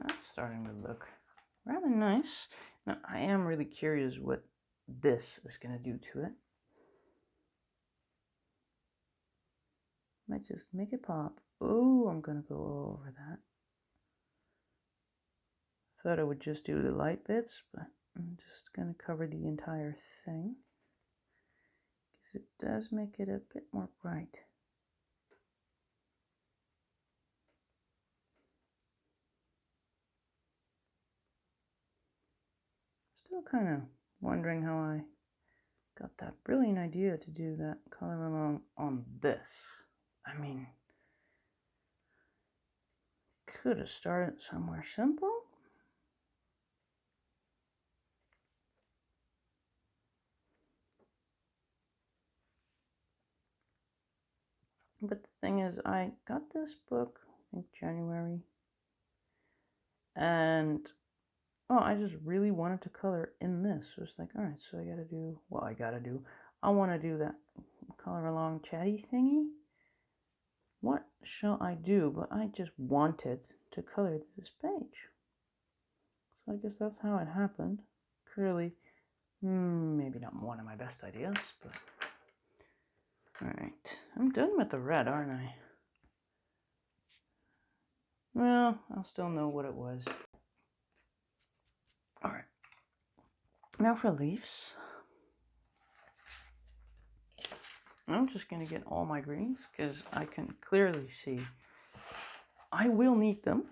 That's starting to look rather nice. Now, I am really curious what this is going to do to it. Might just make it pop. Oh, I'm going to go over that. Thought I would just do the light bits, but I'm just going to cover the entire thing, because it does make it a bit more bright. Still kind of wondering how I got that brilliant idea to do that color along on this. I mean, could have started somewhere simple. But the thing is, I got this book, I think January, and I just really wanted to color in this. So it's like, all right, so I want to do that color along chatty thingy. What shall I do? But I just wanted to color this page. So I guess that's how it happened. Clearly, maybe not one of my best ideas, but alright. I'm done with the red, aren't I? Well, I'll still know what it was. Alright. Now for leaves. I'm just going to get all my greens because I can clearly see I will need them.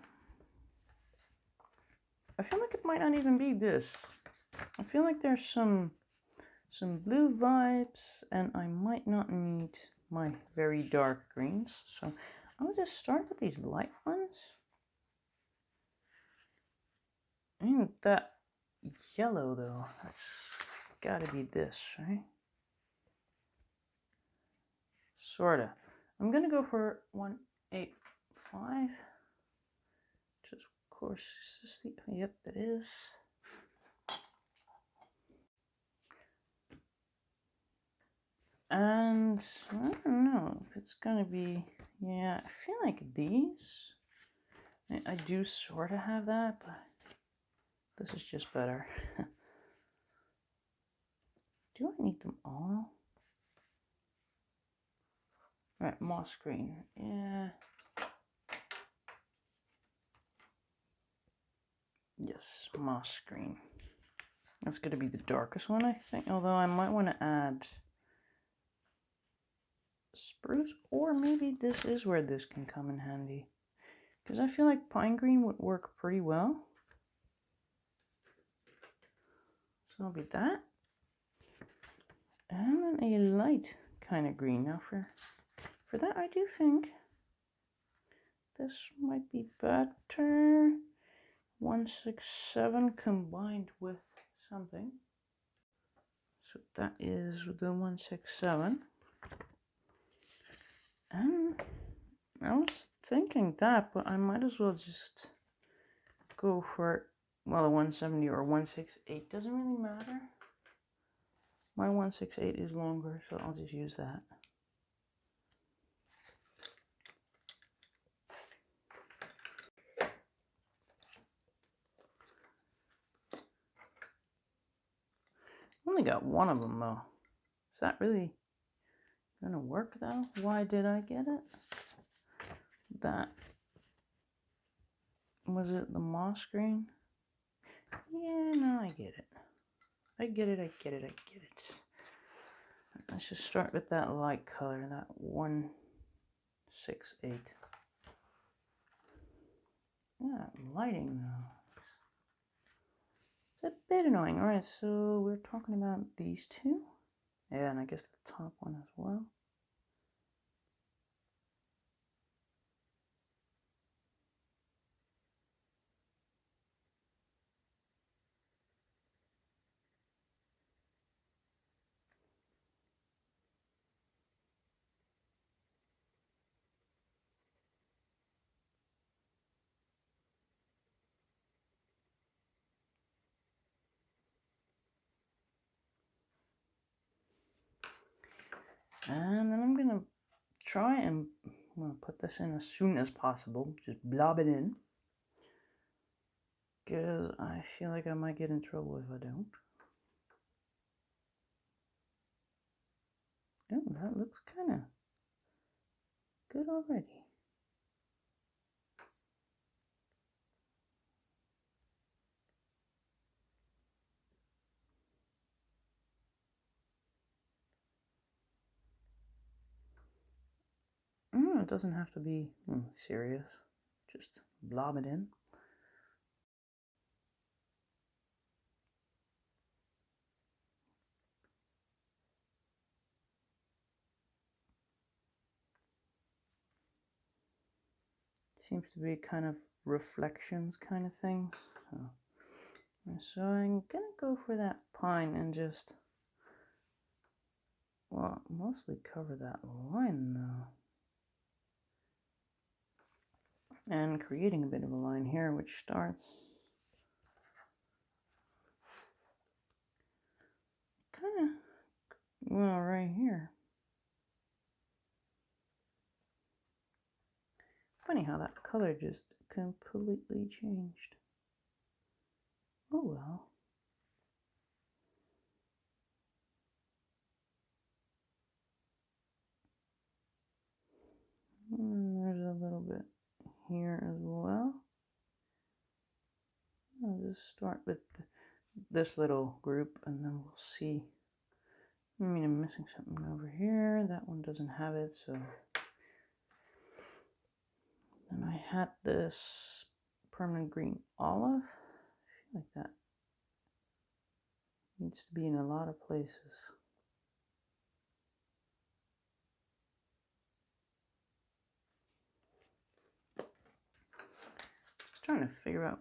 I feel like it might not even be this. I feel like there's some blue vibes, and I might not need my very dark greens. So I'll just start with these light ones. Ain't that yellow though? That's gotta be this, right? Sorta. I'm gonna go for 185. Which is, of course, is this the, yep, it is. And I don't know if it's gonna be, yeah, I feel like these. I do sort of have that, but this is just better. Do I need them all? All right, moss green. Yeah. Yes, moss green. That's going to be the darkest one, I think. Although I might want to add spruce, or maybe this is where this can come in handy. Because I feel like pine green would work pretty well. So I'll be that. And then a light kind of green. Now for that, I do think this might be better. 167 combined with something. So that is the 167. And I was thinking that, but I might as well just go for, well, a 170 or 168. Doesn't really matter. My 168 is longer, so I'll just use that. Only got one of them though. Is that really gonna work though? Why did I get it? That was it, the moss green? Yeah, no, I get it. I get it. Let's just start with that light color, that 168. Yeah, lighting though. It's a bit annoying. All right, so we're talking about these two. Yeah, and I guess the top one as well. And then I'm gonna try and put this in as soon as possible. Just blob it in. Because I feel like I might get in trouble if I don't. Oh, that looks kind of good already. It doesn't have to be serious. Just blob it in. Seems to be kind of reflections kind of things. So I'm gonna go for that pine and just, well, mostly cover that line though. And creating a bit of a line here, which starts kind of, well, right here. Funny how that color just completely changed. Oh well. And there's a little bit here as well. I'll just start with this little group and then we'll see. I mean, I'm missing something over here. That one doesn't have it, so. Then I had this permanent green olive. I feel like that needs to be in a lot of places. trying to figure out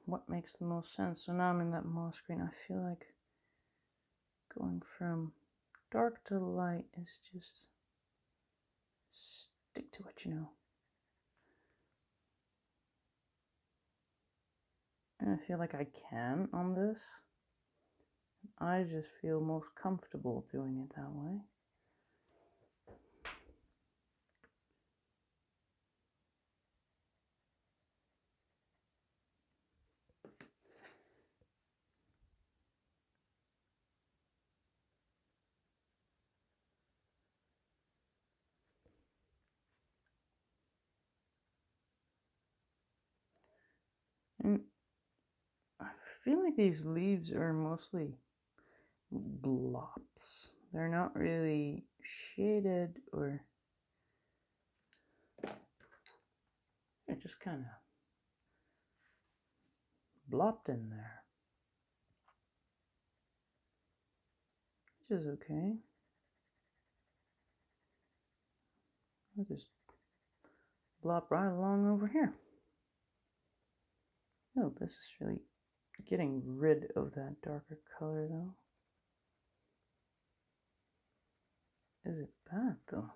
what makes the most sense. So now I'm in that moss green. I feel like going from dark to light is just stick to it, you know. And I feel like I can on this. I just feel most comfortable doing it that way. And I feel like these leaves are mostly blobs. They're not really shaded, or they're just kind of blopped in there, which is okay. I'll just blop right along over here. Oh, this is really getting rid of that darker color though. Is it bad though?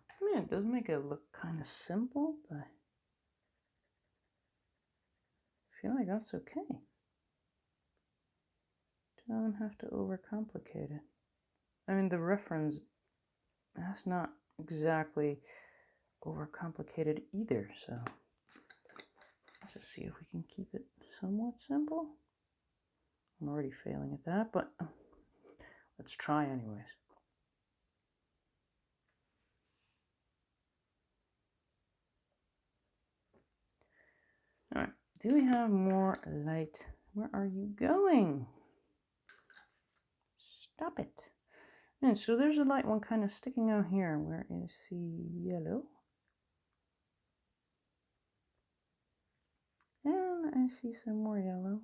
I mean, it does make it look kind of simple, but I feel like that's okay. Don't have to overcomplicate it. I mean, the reference, that's not exactly overcomplicated either, so let's just see if we can keep it somewhat simple. I'm already failing at that, but let's try anyways. All right, do we have more light? Where are you going? Stop it. And so there's a light one kind of sticking out here. Where is the yellow? And I see some more yellow.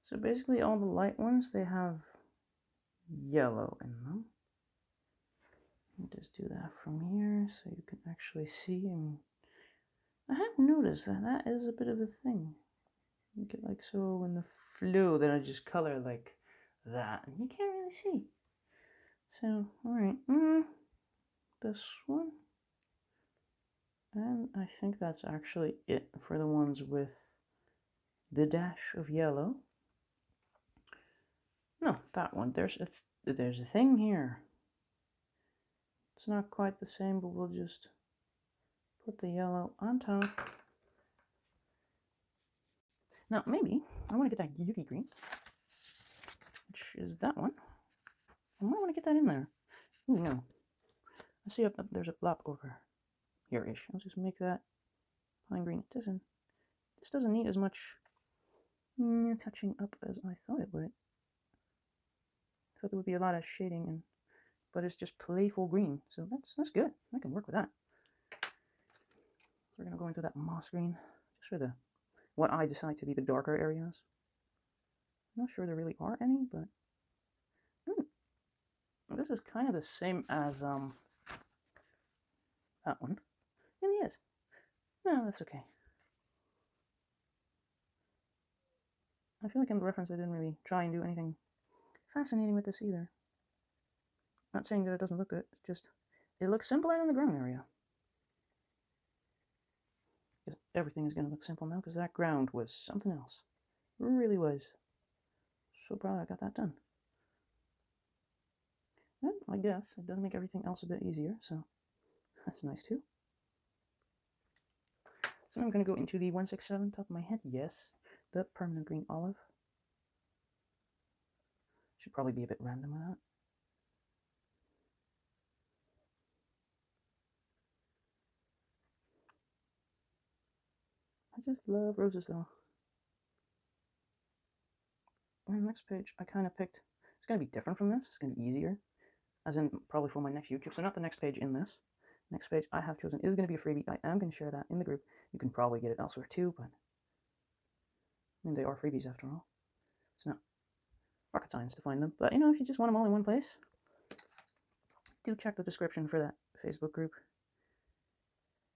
So basically all the light ones, they have yellow in them. I'll just do that from here so you can actually see. And I have noticed that that is a bit of a thing. You get like so in the flow that I just color like that, and you can't really see. So, alright, this one. And I think that's actually it for the ones with the dash of yellow. No, that one. There's a thing here. It's not quite the same, but we'll just put the yellow on top. Now, maybe I want to get that Yuki green, which is that one. I might want to get that in there. Ooh, no. I see there's a blop over here-ish. I'll just make that pine green. This doesn't need as much touching up as I thought it would. I thought there would be a lot of shading, but it's just playful green, so that's good. I can work with that. We're gonna go into that moss green, just for what I decide to be the darker areas. I'm not sure there really are any, but this is kind of the same as that one. It really is. No, that's okay. I feel like in the reference I didn't really try and do anything fascinating with this either. Not saying that it doesn't look good, it's just it looks simpler than the ground area. Because everything is going to look simple now, because that ground was something else. It really was. So proud I got that done. And I guess it does make everything else a bit easier, so that's nice too. So I'm going to go into the 167 top of my head. Yes, the permanent green olive. Should probably be a bit random with that. I just love roses though. And the next page I kind of picked, it's going to be different from this. It's going to be easier, as in probably for my next YouTube. So not the next page in this. Next page I have chosen is going to be a freebie. I am going to share that in the group. You can probably get it elsewhere too, but I mean, they are freebies after all. So now rocket science to find them. But, you know, if you just want them all in one place, do check the description for that Facebook group.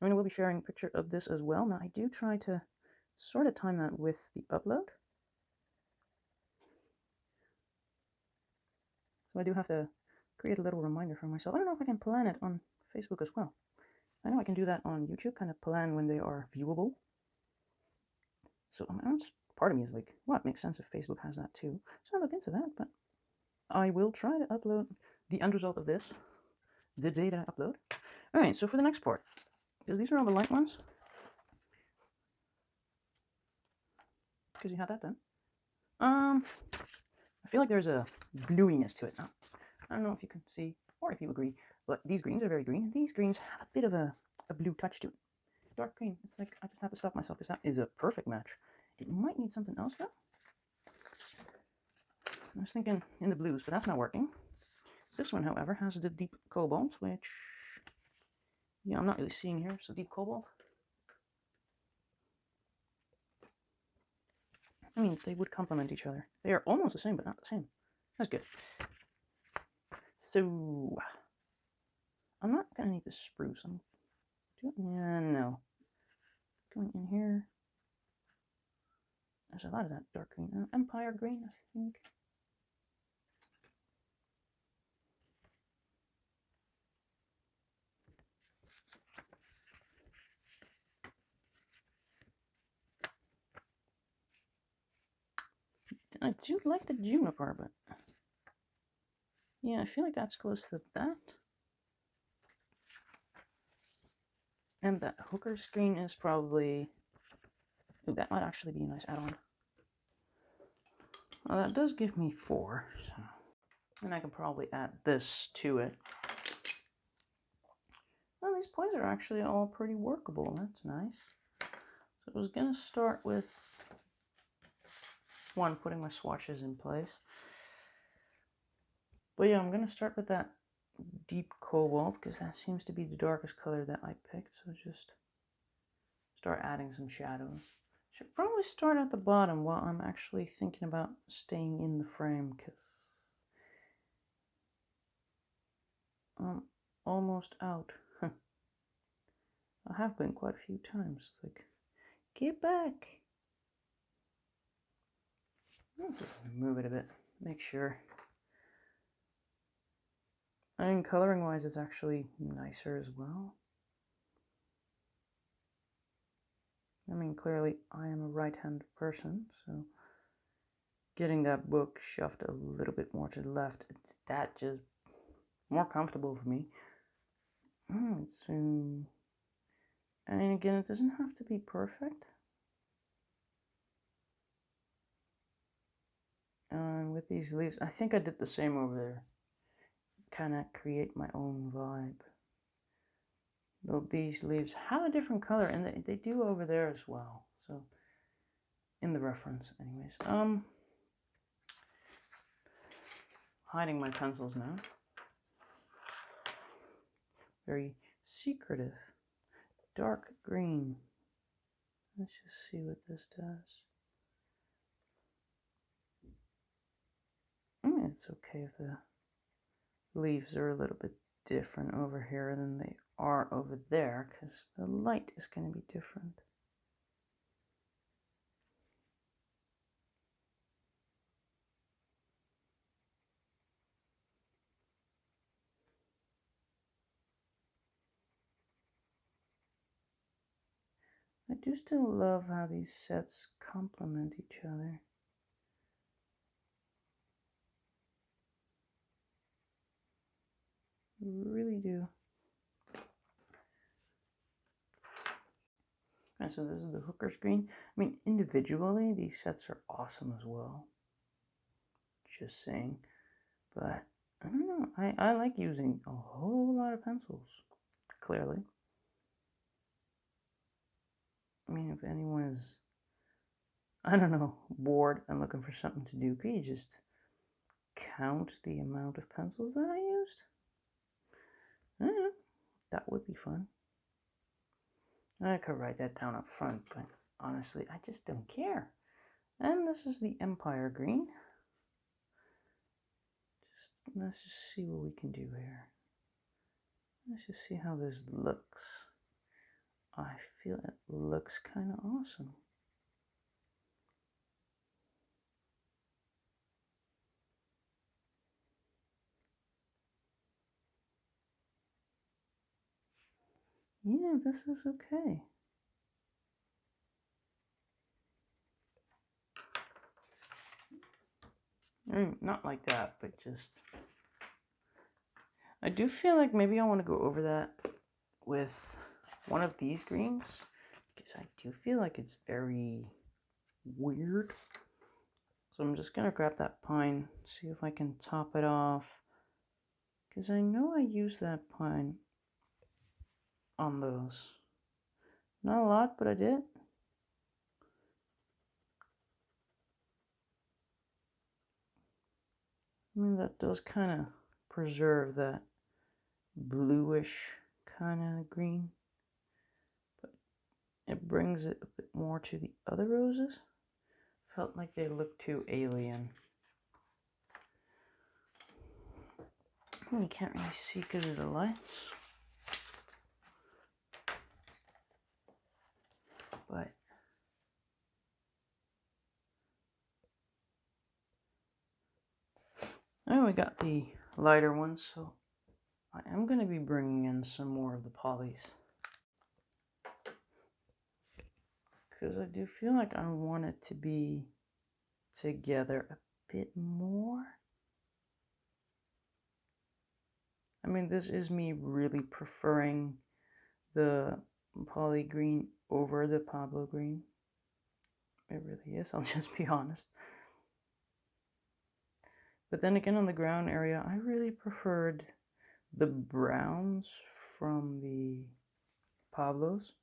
I mean, I will be sharing a picture of this as well. Now, I do try to sort of time that with the upload. So I do have to create a little reminder for myself. I don't know if I can plan it on Facebook as well. I know I can do that on YouTube, kind of plan when they are viewable. So part of me is like, well, it makes sense if Facebook has that too. So I'll look into that, but I will try to upload the end result of this the day that I upload. All right, so for the next part, because these are all the light ones, because you had that done. I feel like there's a bluiness to it now. I don't know if you can see or if you agree, but these greens are very green. These greens have a bit of a blue touch to it. Dark green. It's like I just have to stop myself because that is a perfect match. It might need something else though. I was thinking in the blues, but that's not working. This one, however, has the deep cobalt, which, yeah, I'm not really seeing here. So deep cobalt. I mean, they would complement each other. They are almost the same, but not the same. That's good. So, I'm not going to need the spruce. Yeah, no. Going in here. There's a lot of that dark green. Empire green, I think. I do like the juniper, but yeah, I feel like that's close to that. And that hooker screen is probably... Ooh, that might actually be a nice add-on. Well, that does give me 4, so... And I can probably add this to it. Well, these points are actually all pretty workable. That's nice. So I was going to start with one, putting my swatches in place. But yeah, I'm going to start with that deep cobalt because that seems to be the darkest color that I picked. So just start adding some shadows. Should probably start at the bottom while I'm actually thinking about staying in the frame because I'm almost out. I have been quite a few times. Like, get back. I'll just move it a bit, make sure. I mean, coloring wise, it's actually nicer as well. I mean, clearly, I am a right-handed person, so getting that book shoved a little bit more to the left, it's that just more comfortable for me. And again, it doesn't have to be perfect. And with these leaves, I think I did the same over there. Kind of create my own vibe. Though these leaves have a different color, and they do over there as well. So, in the reference, anyways. Hiding my pencils now. Very secretive. Dark green. Let's just see what this does. I mean, it's okay if the leaves are a little bit different over here than they are over there, because the light is going to be different. I do still love how these sets complement each other. I really do. And so this is the hooker screen. I mean, individually, these sets are awesome as well. Just saying. But, I don't know. I like using a whole lot of pencils. Clearly. I mean, if anyone is, I don't know, bored and looking for something to do, could you just count the amount of pencils that I used? I don't know. That would be fun. I could write that down up front, but honestly, I just don't care. And this is the Empire green. let's just see what we can do here. Let's just see how this looks. I feel it looks kind of awesome. Yeah, this is okay. I mean, not like that, but just... I do feel like maybe I want to go over that with one of these greens, because I do feel like it's very weird. So I'm just going to grab that pine, see if I can top it off, because I know I used that pine on those. Not a lot, but I did. I mean, that does kind of preserve that bluish kind of green, but it brings it a bit more to the other roses. Felt like they looked too alien. You can't really see because of the lights, but oh, we got the lighter ones, so I am going to be bringing in some more of the polys, because I do feel like I want it to be together a bit more. I mean, this is me really preferring the poly green over the Pablo green. It really is, I'll just be honest. But then again, on the ground area, I really preferred the browns from the Pablos.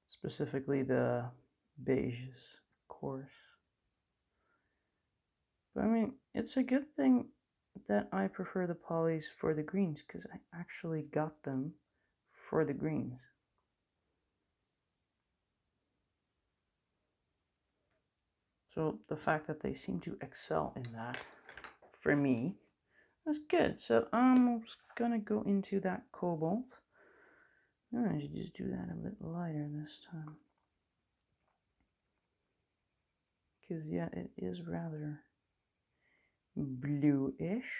Specifically the beiges, of course. But I mean, it's a good thing that I prefer the polys for the greens, because I actually got them for the greens. So the fact that they seem to excel in that, for me, that's good. So I'm just gonna go into that cobalt. I should just do that a bit lighter this time, because yeah, it is rather bluish.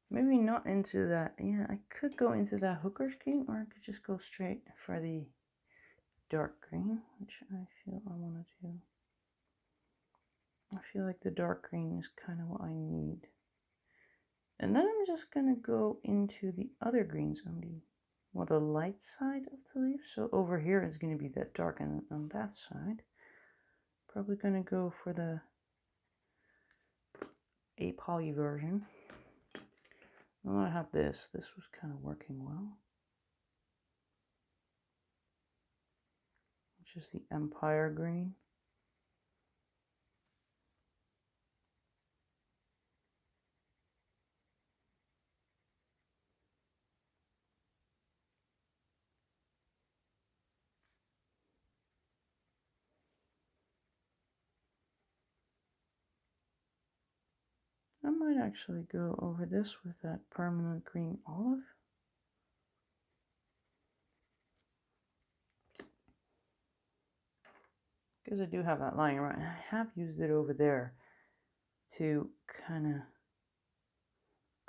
Maybe not into that. Yeah, I could go into that hooker's green, or I could just go straight for the dark green, which I feel I want to do. I feel like the dark green is kind of what I need. And then I'm just going to go into the other greens on the, well, the light side of the leaf. So over here is going to be that dark, and on that side, probably going to go for the a poly version. Now I have this. This was kind of working well, which is the Empire green. I might actually go over this with that permanent green olive. Because I do have that lying around. I have used it over there to kind of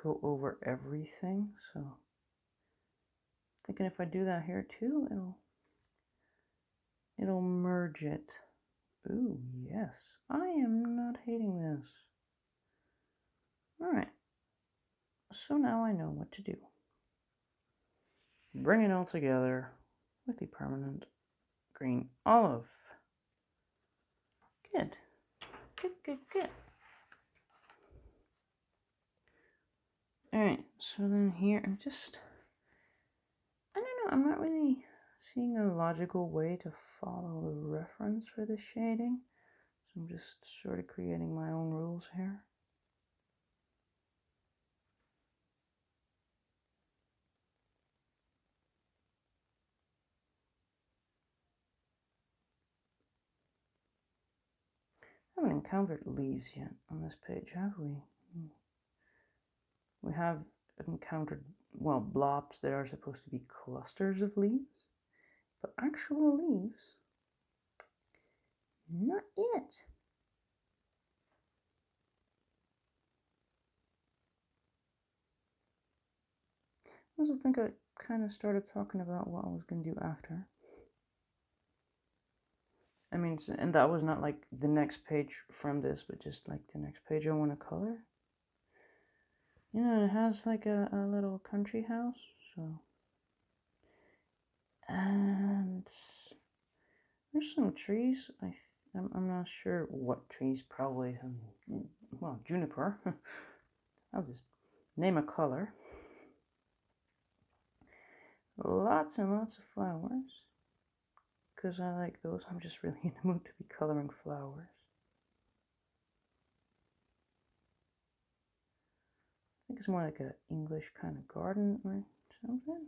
go over everything. So thinking if I do that here too, it'll merge it. Ooh, yes. I am not hating this. Alright. So now I know what to do. Bring it all together with the permanent green olive. Good. Good, good, good. Alright, so then here I don't know, I'm not really seeing a logical way to follow the reference for the shading. So I'm just sort of creating my own rules here. haven't encountered leaves yet on this page, have we? We have encountered, well, blobs that are supposed to be clusters of leaves, but actual leaves, not yet. I also think I kind of started talking about what I was going to do after. I mean, and that was not like the next page from this, but just like the next page I want to color. You know, it has like a little country house, so. And there's some trees. I'm not sure what trees, probably some, well, juniper. I'll just name a color. Lots and lots of flowers, because I like those. I'm just really in the mood to be coloring flowers. I think it's more like an English kind of garden or something.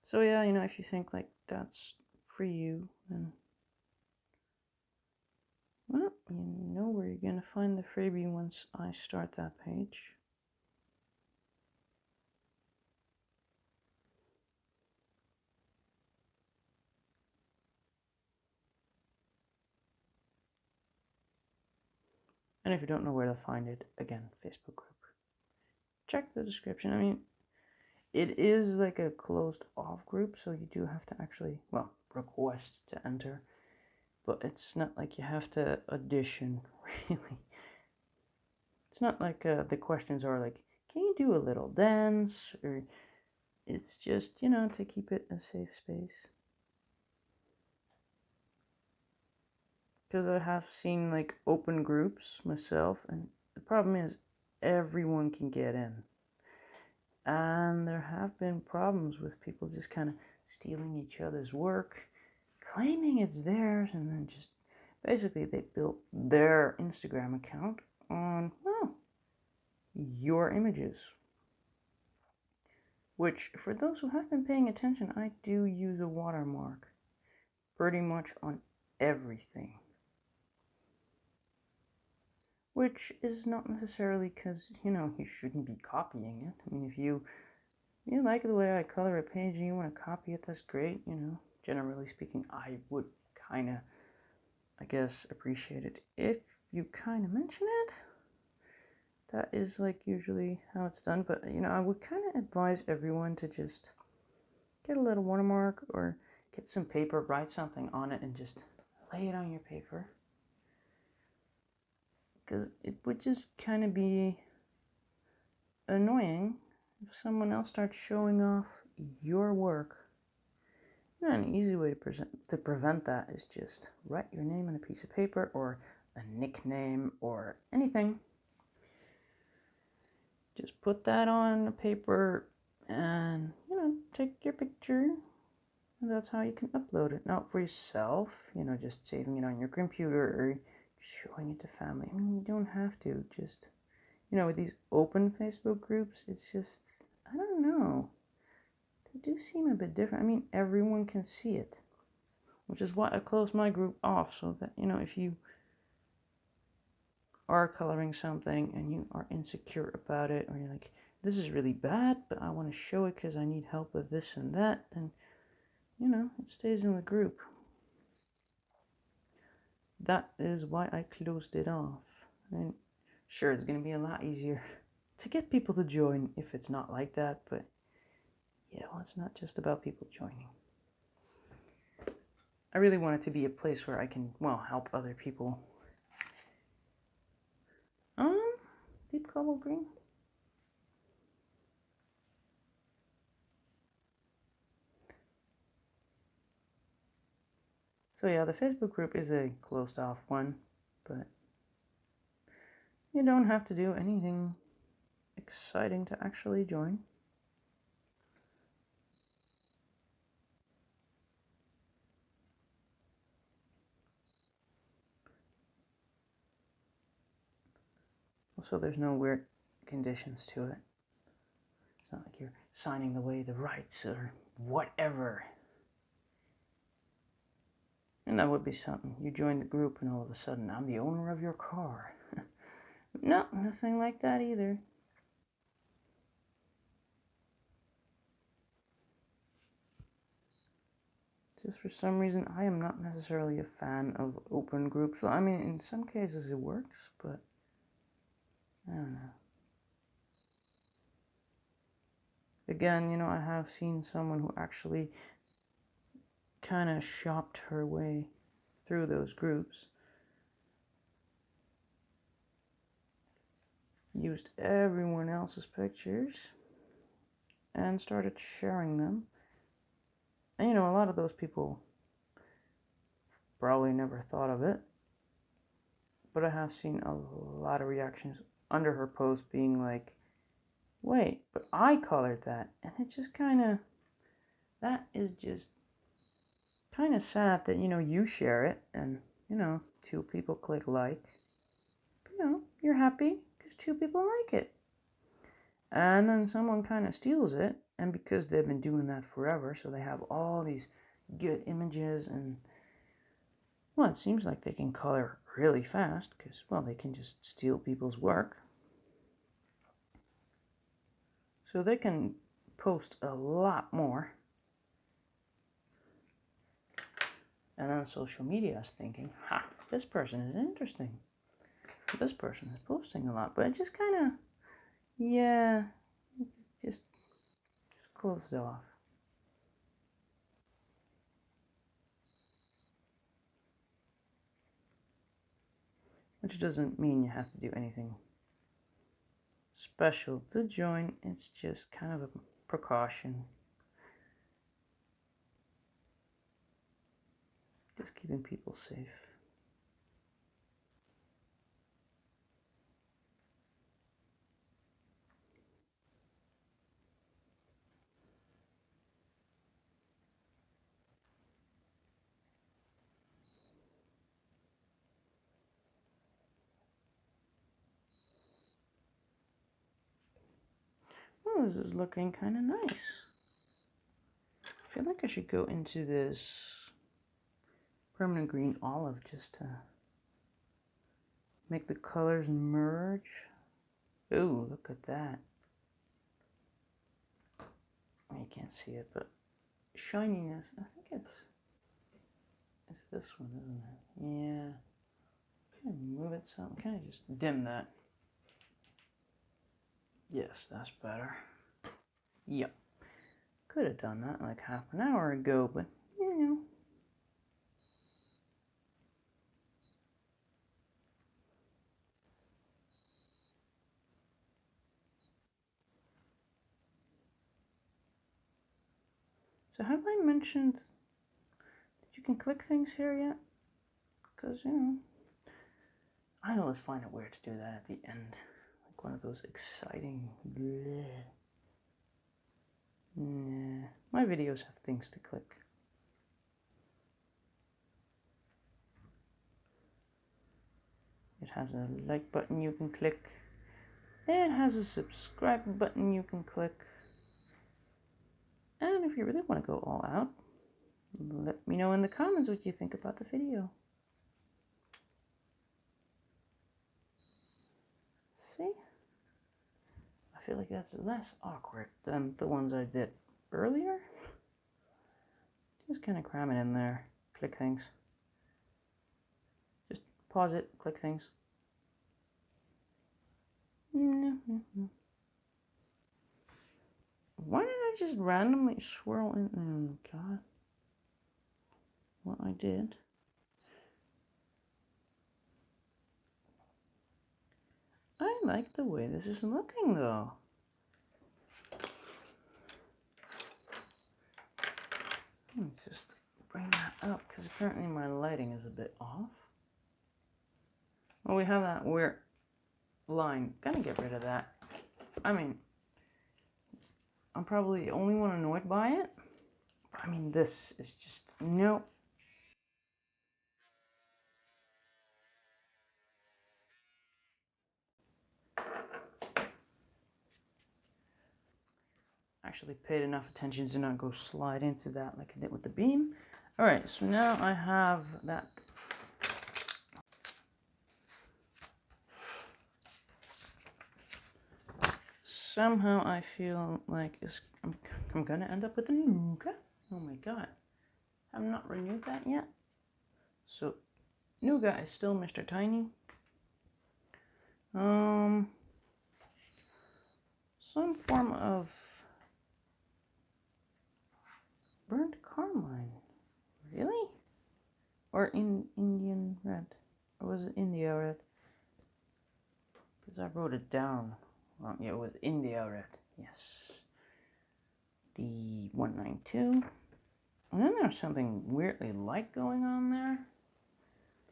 So yeah, you know, if you think like that's for you, then, well, you know where you're going to find the freebie once I start that page. And if you don't know where to find it, again, Facebook group. Check the description. I mean, it is like a closed off group, so you do have to actually, well, request to enter. But it's not like you have to audition, really. It's not like the questions are like, can you do a little dance? Or it's just, you know, to keep it a safe space. Because I have seen like open groups myself, and the problem is everyone can get in. And there have been problems with people just kind of stealing each other's work, claiming it's theirs, and then just basically they built their Instagram account on, well, your images. Which, for those who have been paying attention, I do use a watermark pretty much on everything. Which is not necessarily because, you know, you shouldn't be copying it. I mean, if you like the way I color a page and you want to copy it, that's great, you know. Generally speaking, I would kind of, I guess, appreciate it if you kind of mention it. That is like usually how it's done, but you know, I would kind of advise everyone to just get a little watermark or get some paper, write something on it, and just lay it on your paper. Because it would just kind of be annoying if someone else starts showing off your work. You know, an easy way to prevent that is just write your name on a piece of paper or a nickname or anything. Just put that on a paper and, you know, take your picture. And that's how you can upload it. Not for yourself, you know, just saving it on your computer or showing it to family. I mean, you don't have to. Just, you know, with these open Facebook groups, it's just, I don't know. They do seem a bit different. I mean, everyone can see it. Which is why I closed my group off, so that, you know, if you are coloring something and you are insecure about it, or you're like, this is really bad, but I want to show it because I need help with this and that, then, you know, it stays in the group. That is why I closed it off. And sure, it's going to be a lot easier to get people to join if it's not like that, but yeah, well, it's not just about people joining. I really want it to be a place where I can, well, help other people. Deep cobalt green. So yeah, the Facebook group is a closed off one, but you don't have to do anything exciting to actually join. Also, there's no weird conditions to it. It's not like you're signing away the rights or whatever. And that would be something. You join the group and all of a sudden, I'm the owner of your car. No, nothing like that either. Just for some reason, I am not necessarily a fan of open groups. Well, I mean, in some cases it works, but I don't know. Again, you know, I have seen someone who actually kind of shopped her way through those groups. Used everyone else's pictures and started sharing them. And you know, a lot of those people probably never thought of it, but I have seen a lot of reactions under her post being like, wait, but I colored that. And it just kind of, that is just kind of sad that, you know, you share it and, you know, 2 people click like. You know, you're happy because 2 people like it. And then someone kind of steals it, and because they've been doing that forever, so they have all these good images, and, well, it seems like they can color really fast, because, well, they can just steal people's work. So they can post a lot more. And then social media is thinking, ha, this person is interesting. This person is posting a lot, but it just kind of, yeah, just closed off. Which doesn't mean you have to do anything special to join. It's just kind of a precaution. Just keeping people safe. Well, this is looking kind of nice. I feel like I should go into this permanent green olive just to make the colors merge. Ooh, look at that. You can't see it, but shininess. I think it's this one, isn't it? Yeah. Can I move it some? Can I just dim that? Yes, that's better. Yep. Could have done that like half an hour ago, but you know. So have I mentioned that you can click things here yet? Because, you know, I always find it weird to do that at the end. Like one of those exciting bleh. Nah. My videos have things to click. It has a like button you can click. It has a subscribe button you can click. And if you really want to go all out, let me know in the comments what you think about the video. See? I feel like that's less awkward than the ones I did earlier. Just kind of cram it in there. Click things. Just pause it, click things. Why did I just randomly swirl in? Oh, God. What I did. I like the way this is looking, though. Let me just bring that up, because apparently my lighting is a bit off. Well, we have that weird line. Gonna get rid of that. I mean, I'm probably the only one annoyed by it. I mean, this is just, no. actually paid enough attention to not go slide into that like I did with the beam. Alright, so now I have that. Somehow I feel like I'm gonna end up with a nougat. Oh my god. I've not renewed that yet. So, nougat is still Mr. Tiny. Some form of burnt carmine. Really? Or Indian red? Or was it India red? Because I wrote it down. Well, yeah, it was India red. Yes. The 192. And then there's something weirdly light going on there.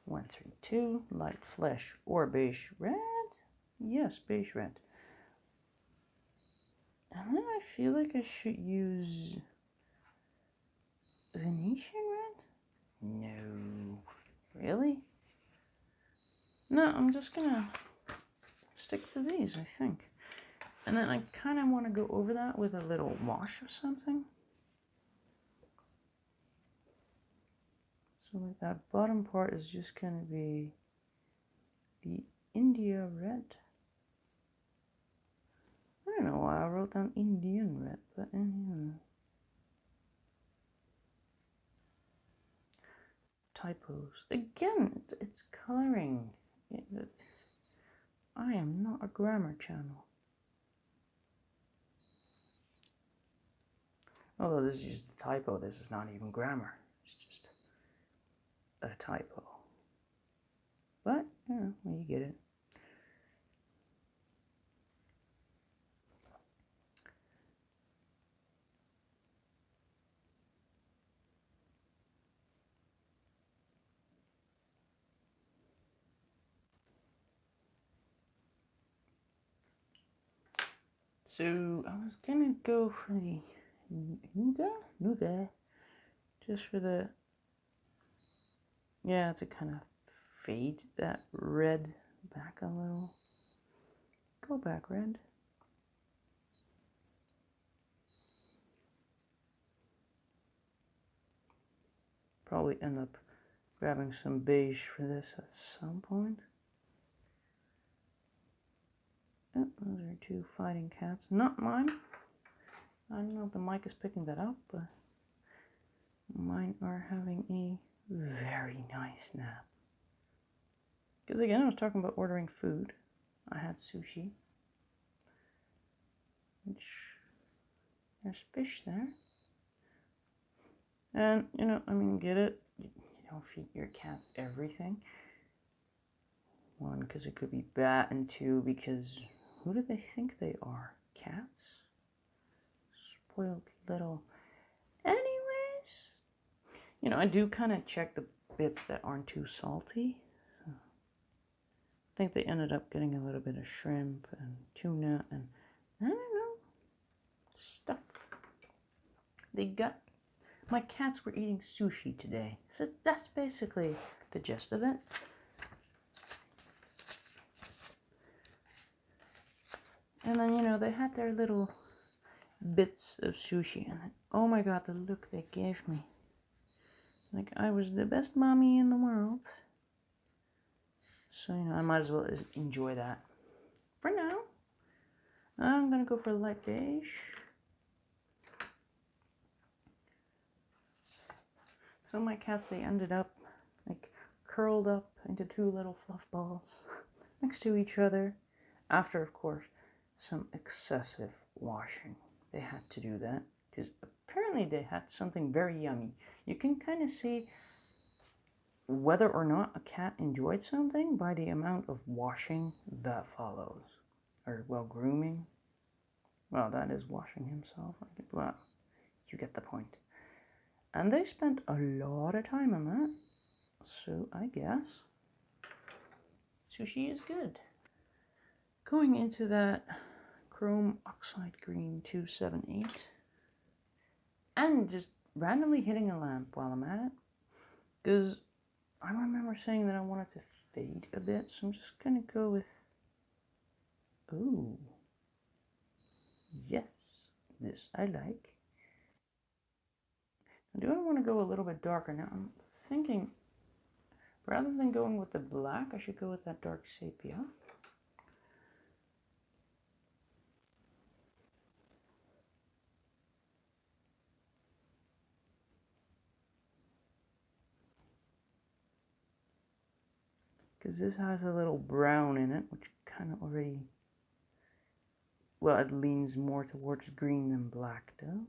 132. Light flesh or beige red? Yes, beige red. And then I feel like I should use Venetian red? No. Really? No, I'm just gonna stick to these, I think. And then I kind of want to go over that with a little wash of something. So like that bottom part is just gonna be the India red. I don't know why I wrote down Indian red, but anyway. Typos. Again, it's coloring. I am not a grammar channel. Although this is just a typo, this is not even grammar. It's just a typo. But, yeah, well, you get it. So I was gonna go for the nougat, just for the, yeah, to kind of fade that red back a little. Go back, red. Probably end up grabbing some beige for this at some point. Oh, those are two fighting cats. Not mine. I don't know if the mic is picking that up, but mine are having a very nice nap. Because again, I was talking about ordering food. I had sushi. Which, there's fish there. And, you know, I mean, get it? You don't feed your cats everything. One, because it could be bad, and two, because who do they think they are? Cats? Spoiled little... Anyways, you know, I do kind of check the bits that aren't too salty. So I think they ended up getting a little bit of shrimp and tuna and, I don't know, stuff. They got... My cats were eating sushi today. So that's basically the gist of it. And then, you know, they had their little bits of sushi. And then, oh my god, the look they gave me. Like I was the best mommy in the world. So, you know, I might as well enjoy that. For now, I'm going to go for light beige. So my cats, they ended up like curled up into two little fluff balls next to each other. After, of course, some excessive washing. They had to do that because apparently they had something very yummy. You can kind of see whether or not a cat enjoyed something by the amount of washing that follows. Or, well, grooming. Well, that is washing himself. Well, you get the point. And they spent a lot of time on that. So, I guess sushi is good. Going into that Chrome Oxide Green 278. And just randomly hitting a lamp while I'm at it. Because I remember saying that I wanted to fade a bit. So I'm just going to go with... Ooh. Yes. This I like. I do want to go a little bit darker now. I'm thinking, rather than going with the black, I should go with that dark sepia. Because this has a little brown in it, which kind of already, well, it leans more towards green than black does.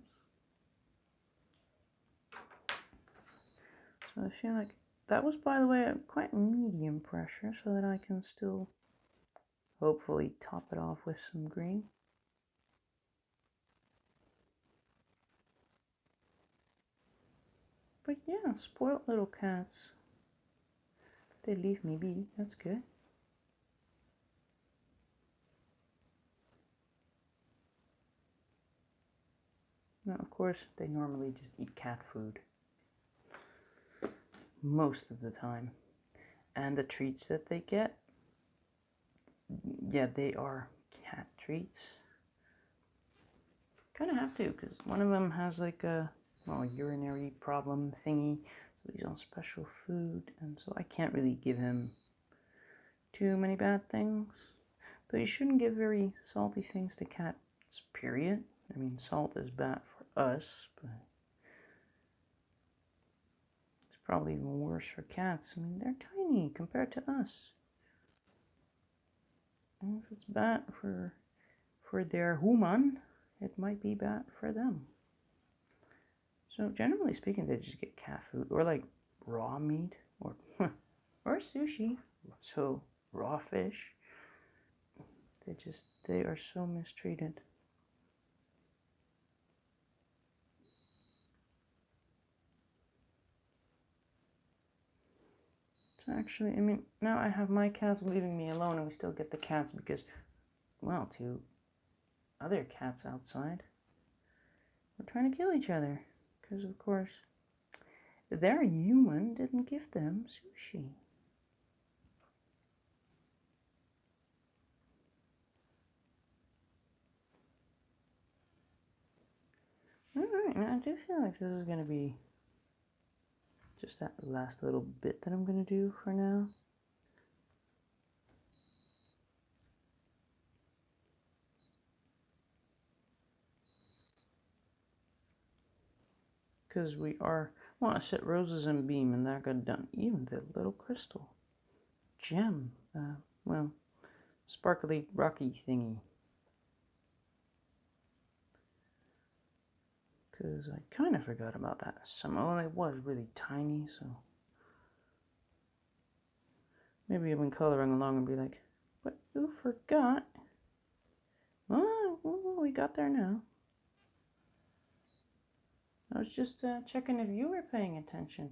So I feel like that was, by the way, quite medium pressure, so that I can still hopefully top it off with some green. But yeah, spoiled little cats. They leave me be, that's good. Now, of course, they normally just eat cat food. Most of the time. And the treats that they get, yeah, they are cat treats. Kind of have to, because one of them has like a, well, urinary problem thingy, so he's on special food, and so I can't really give him too many bad things. Though you shouldn't give very salty things to cats, period. I mean, salt is bad for us, but it's probably even worse for cats. I mean, they're tiny compared to us. And if it's bad for their human, it might be bad for them. So generally speaking, they just get cat food, or like raw meat, or or sushi. So raw fish. They are so mistreated. So actually, I mean, now I have my cats leaving me alone, and we still get the cats because, well, two other cats outside were trying to kill each other. Because, of course, their human didn't give them sushi. Alright, now I do feel like this is going to be just that last little bit that I'm going to do for now. Because we are, well, I set roses and beam, and that got done. Even the little crystal gem, well, sparkly rocky thingy. Because I kind of forgot about that. Well, it was really tiny, so maybe I've been coloring along and be like, but you forgot. Well, we got there now. I was just checking if you were paying attention,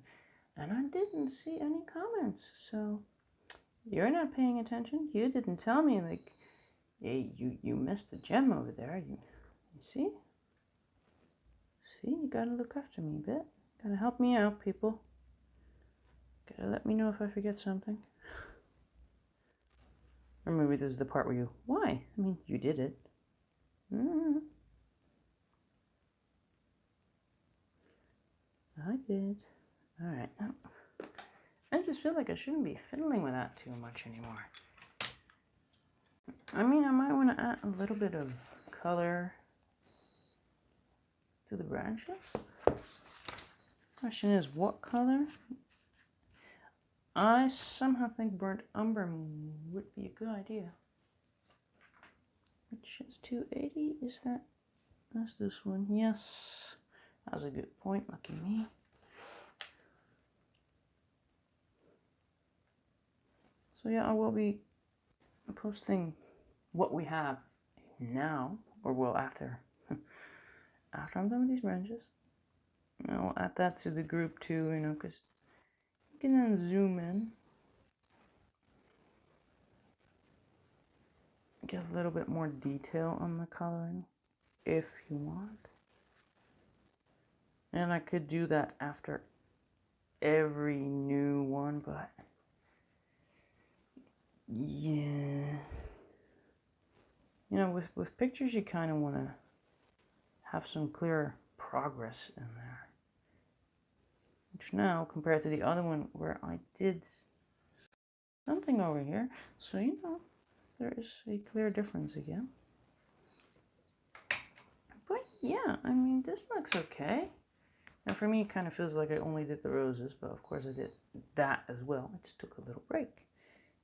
and I didn't see any comments, so you're not paying attention. You didn't tell me, like, hey, you missed the gem over there. You see? See, you gotta look after me a bit. Gotta help me out, people. Gotta let me know if I forget something. Or maybe this is the part where you, why? I mean, you did it. I did. Alright, now, I just feel like I shouldn't be fiddling with that too much anymore. I mean, I might want to add a little bit of color to the branches. Question is, what color? I somehow think burnt umber would be a good idea. Which is 280, is that? That's this one, yes. That's a good point, lucky me. So yeah, I will be posting what we have now, or well, after I'm done with these branches. I'll add that to the group too, you know, because you can then zoom in. Get a little bit more detail on the coloring, if you want. And I could do that after every new one, but yeah. You know, with pictures, you kind of want to have some clear progress in there. Which now, compared to the other one where I did something over here, so you know, there is a clear difference again. But yeah, I mean, this looks okay. Now for me, it kind of feels like I only did the roses, but of course I did that as well. I just took a little break.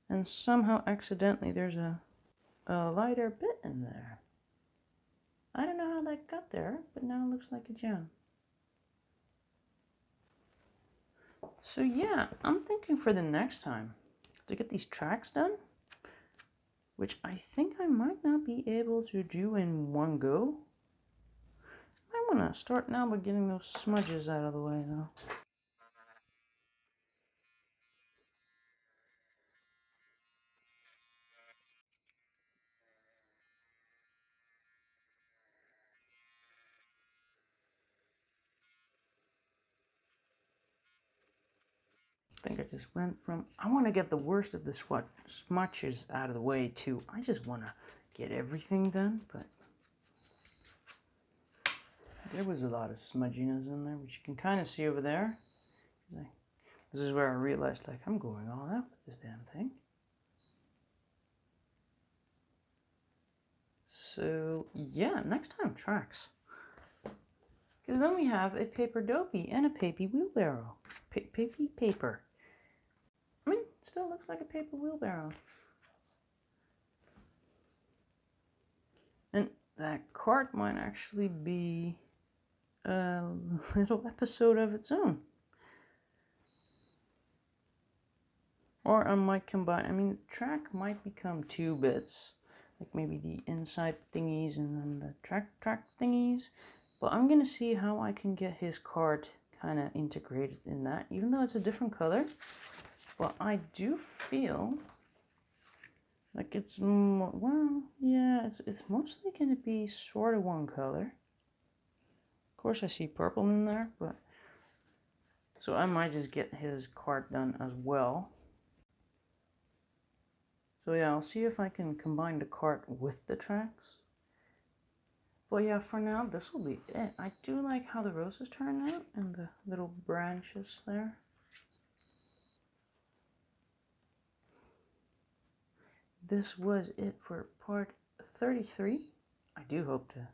And somehow, accidentally, there's a lighter bit in there. I don't know how that got there, but now it looks like a gem. So yeah, I'm thinking for the next time to get these tracks done, which I think I might not be able to do in one go. I want to start now by getting those smudges out of the way though. I think I just went from, I want to get the worst of the smudges out of the way too. I just want to get everything done, but there was a lot of smudginess in there, which you can kind of see over there. This is where I realized, like, I'm going all out with this damn thing. So yeah, next time, tracks. Because then we have a paper Dopey and a papy wheelbarrow. Papy paper. I mean, it still looks like a paper wheelbarrow. And that cart might actually be a little episode of its own. Or I might combine, I mean, the track might become 2 bits. Like maybe the inside thingies and then the track thingies. But I'm going to see how I can get his cart kind of integrated in that, even though it's a different color. But I do feel like it's, well, yeah, it's mostly going to be sort of one color. Of course, I see purple in there, but so I might just get his cart done as well. So yeah, I'll see if I can combine the cart with the tracks. But yeah, for now, this will be it. I do like how the roses turn out and the little branches there. This was it for part 33. I do hope to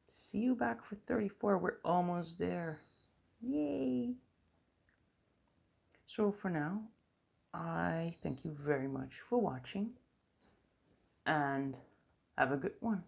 see you back for 34. We're almost there. Yay! So for now, I thank you very much for watching and have a good one.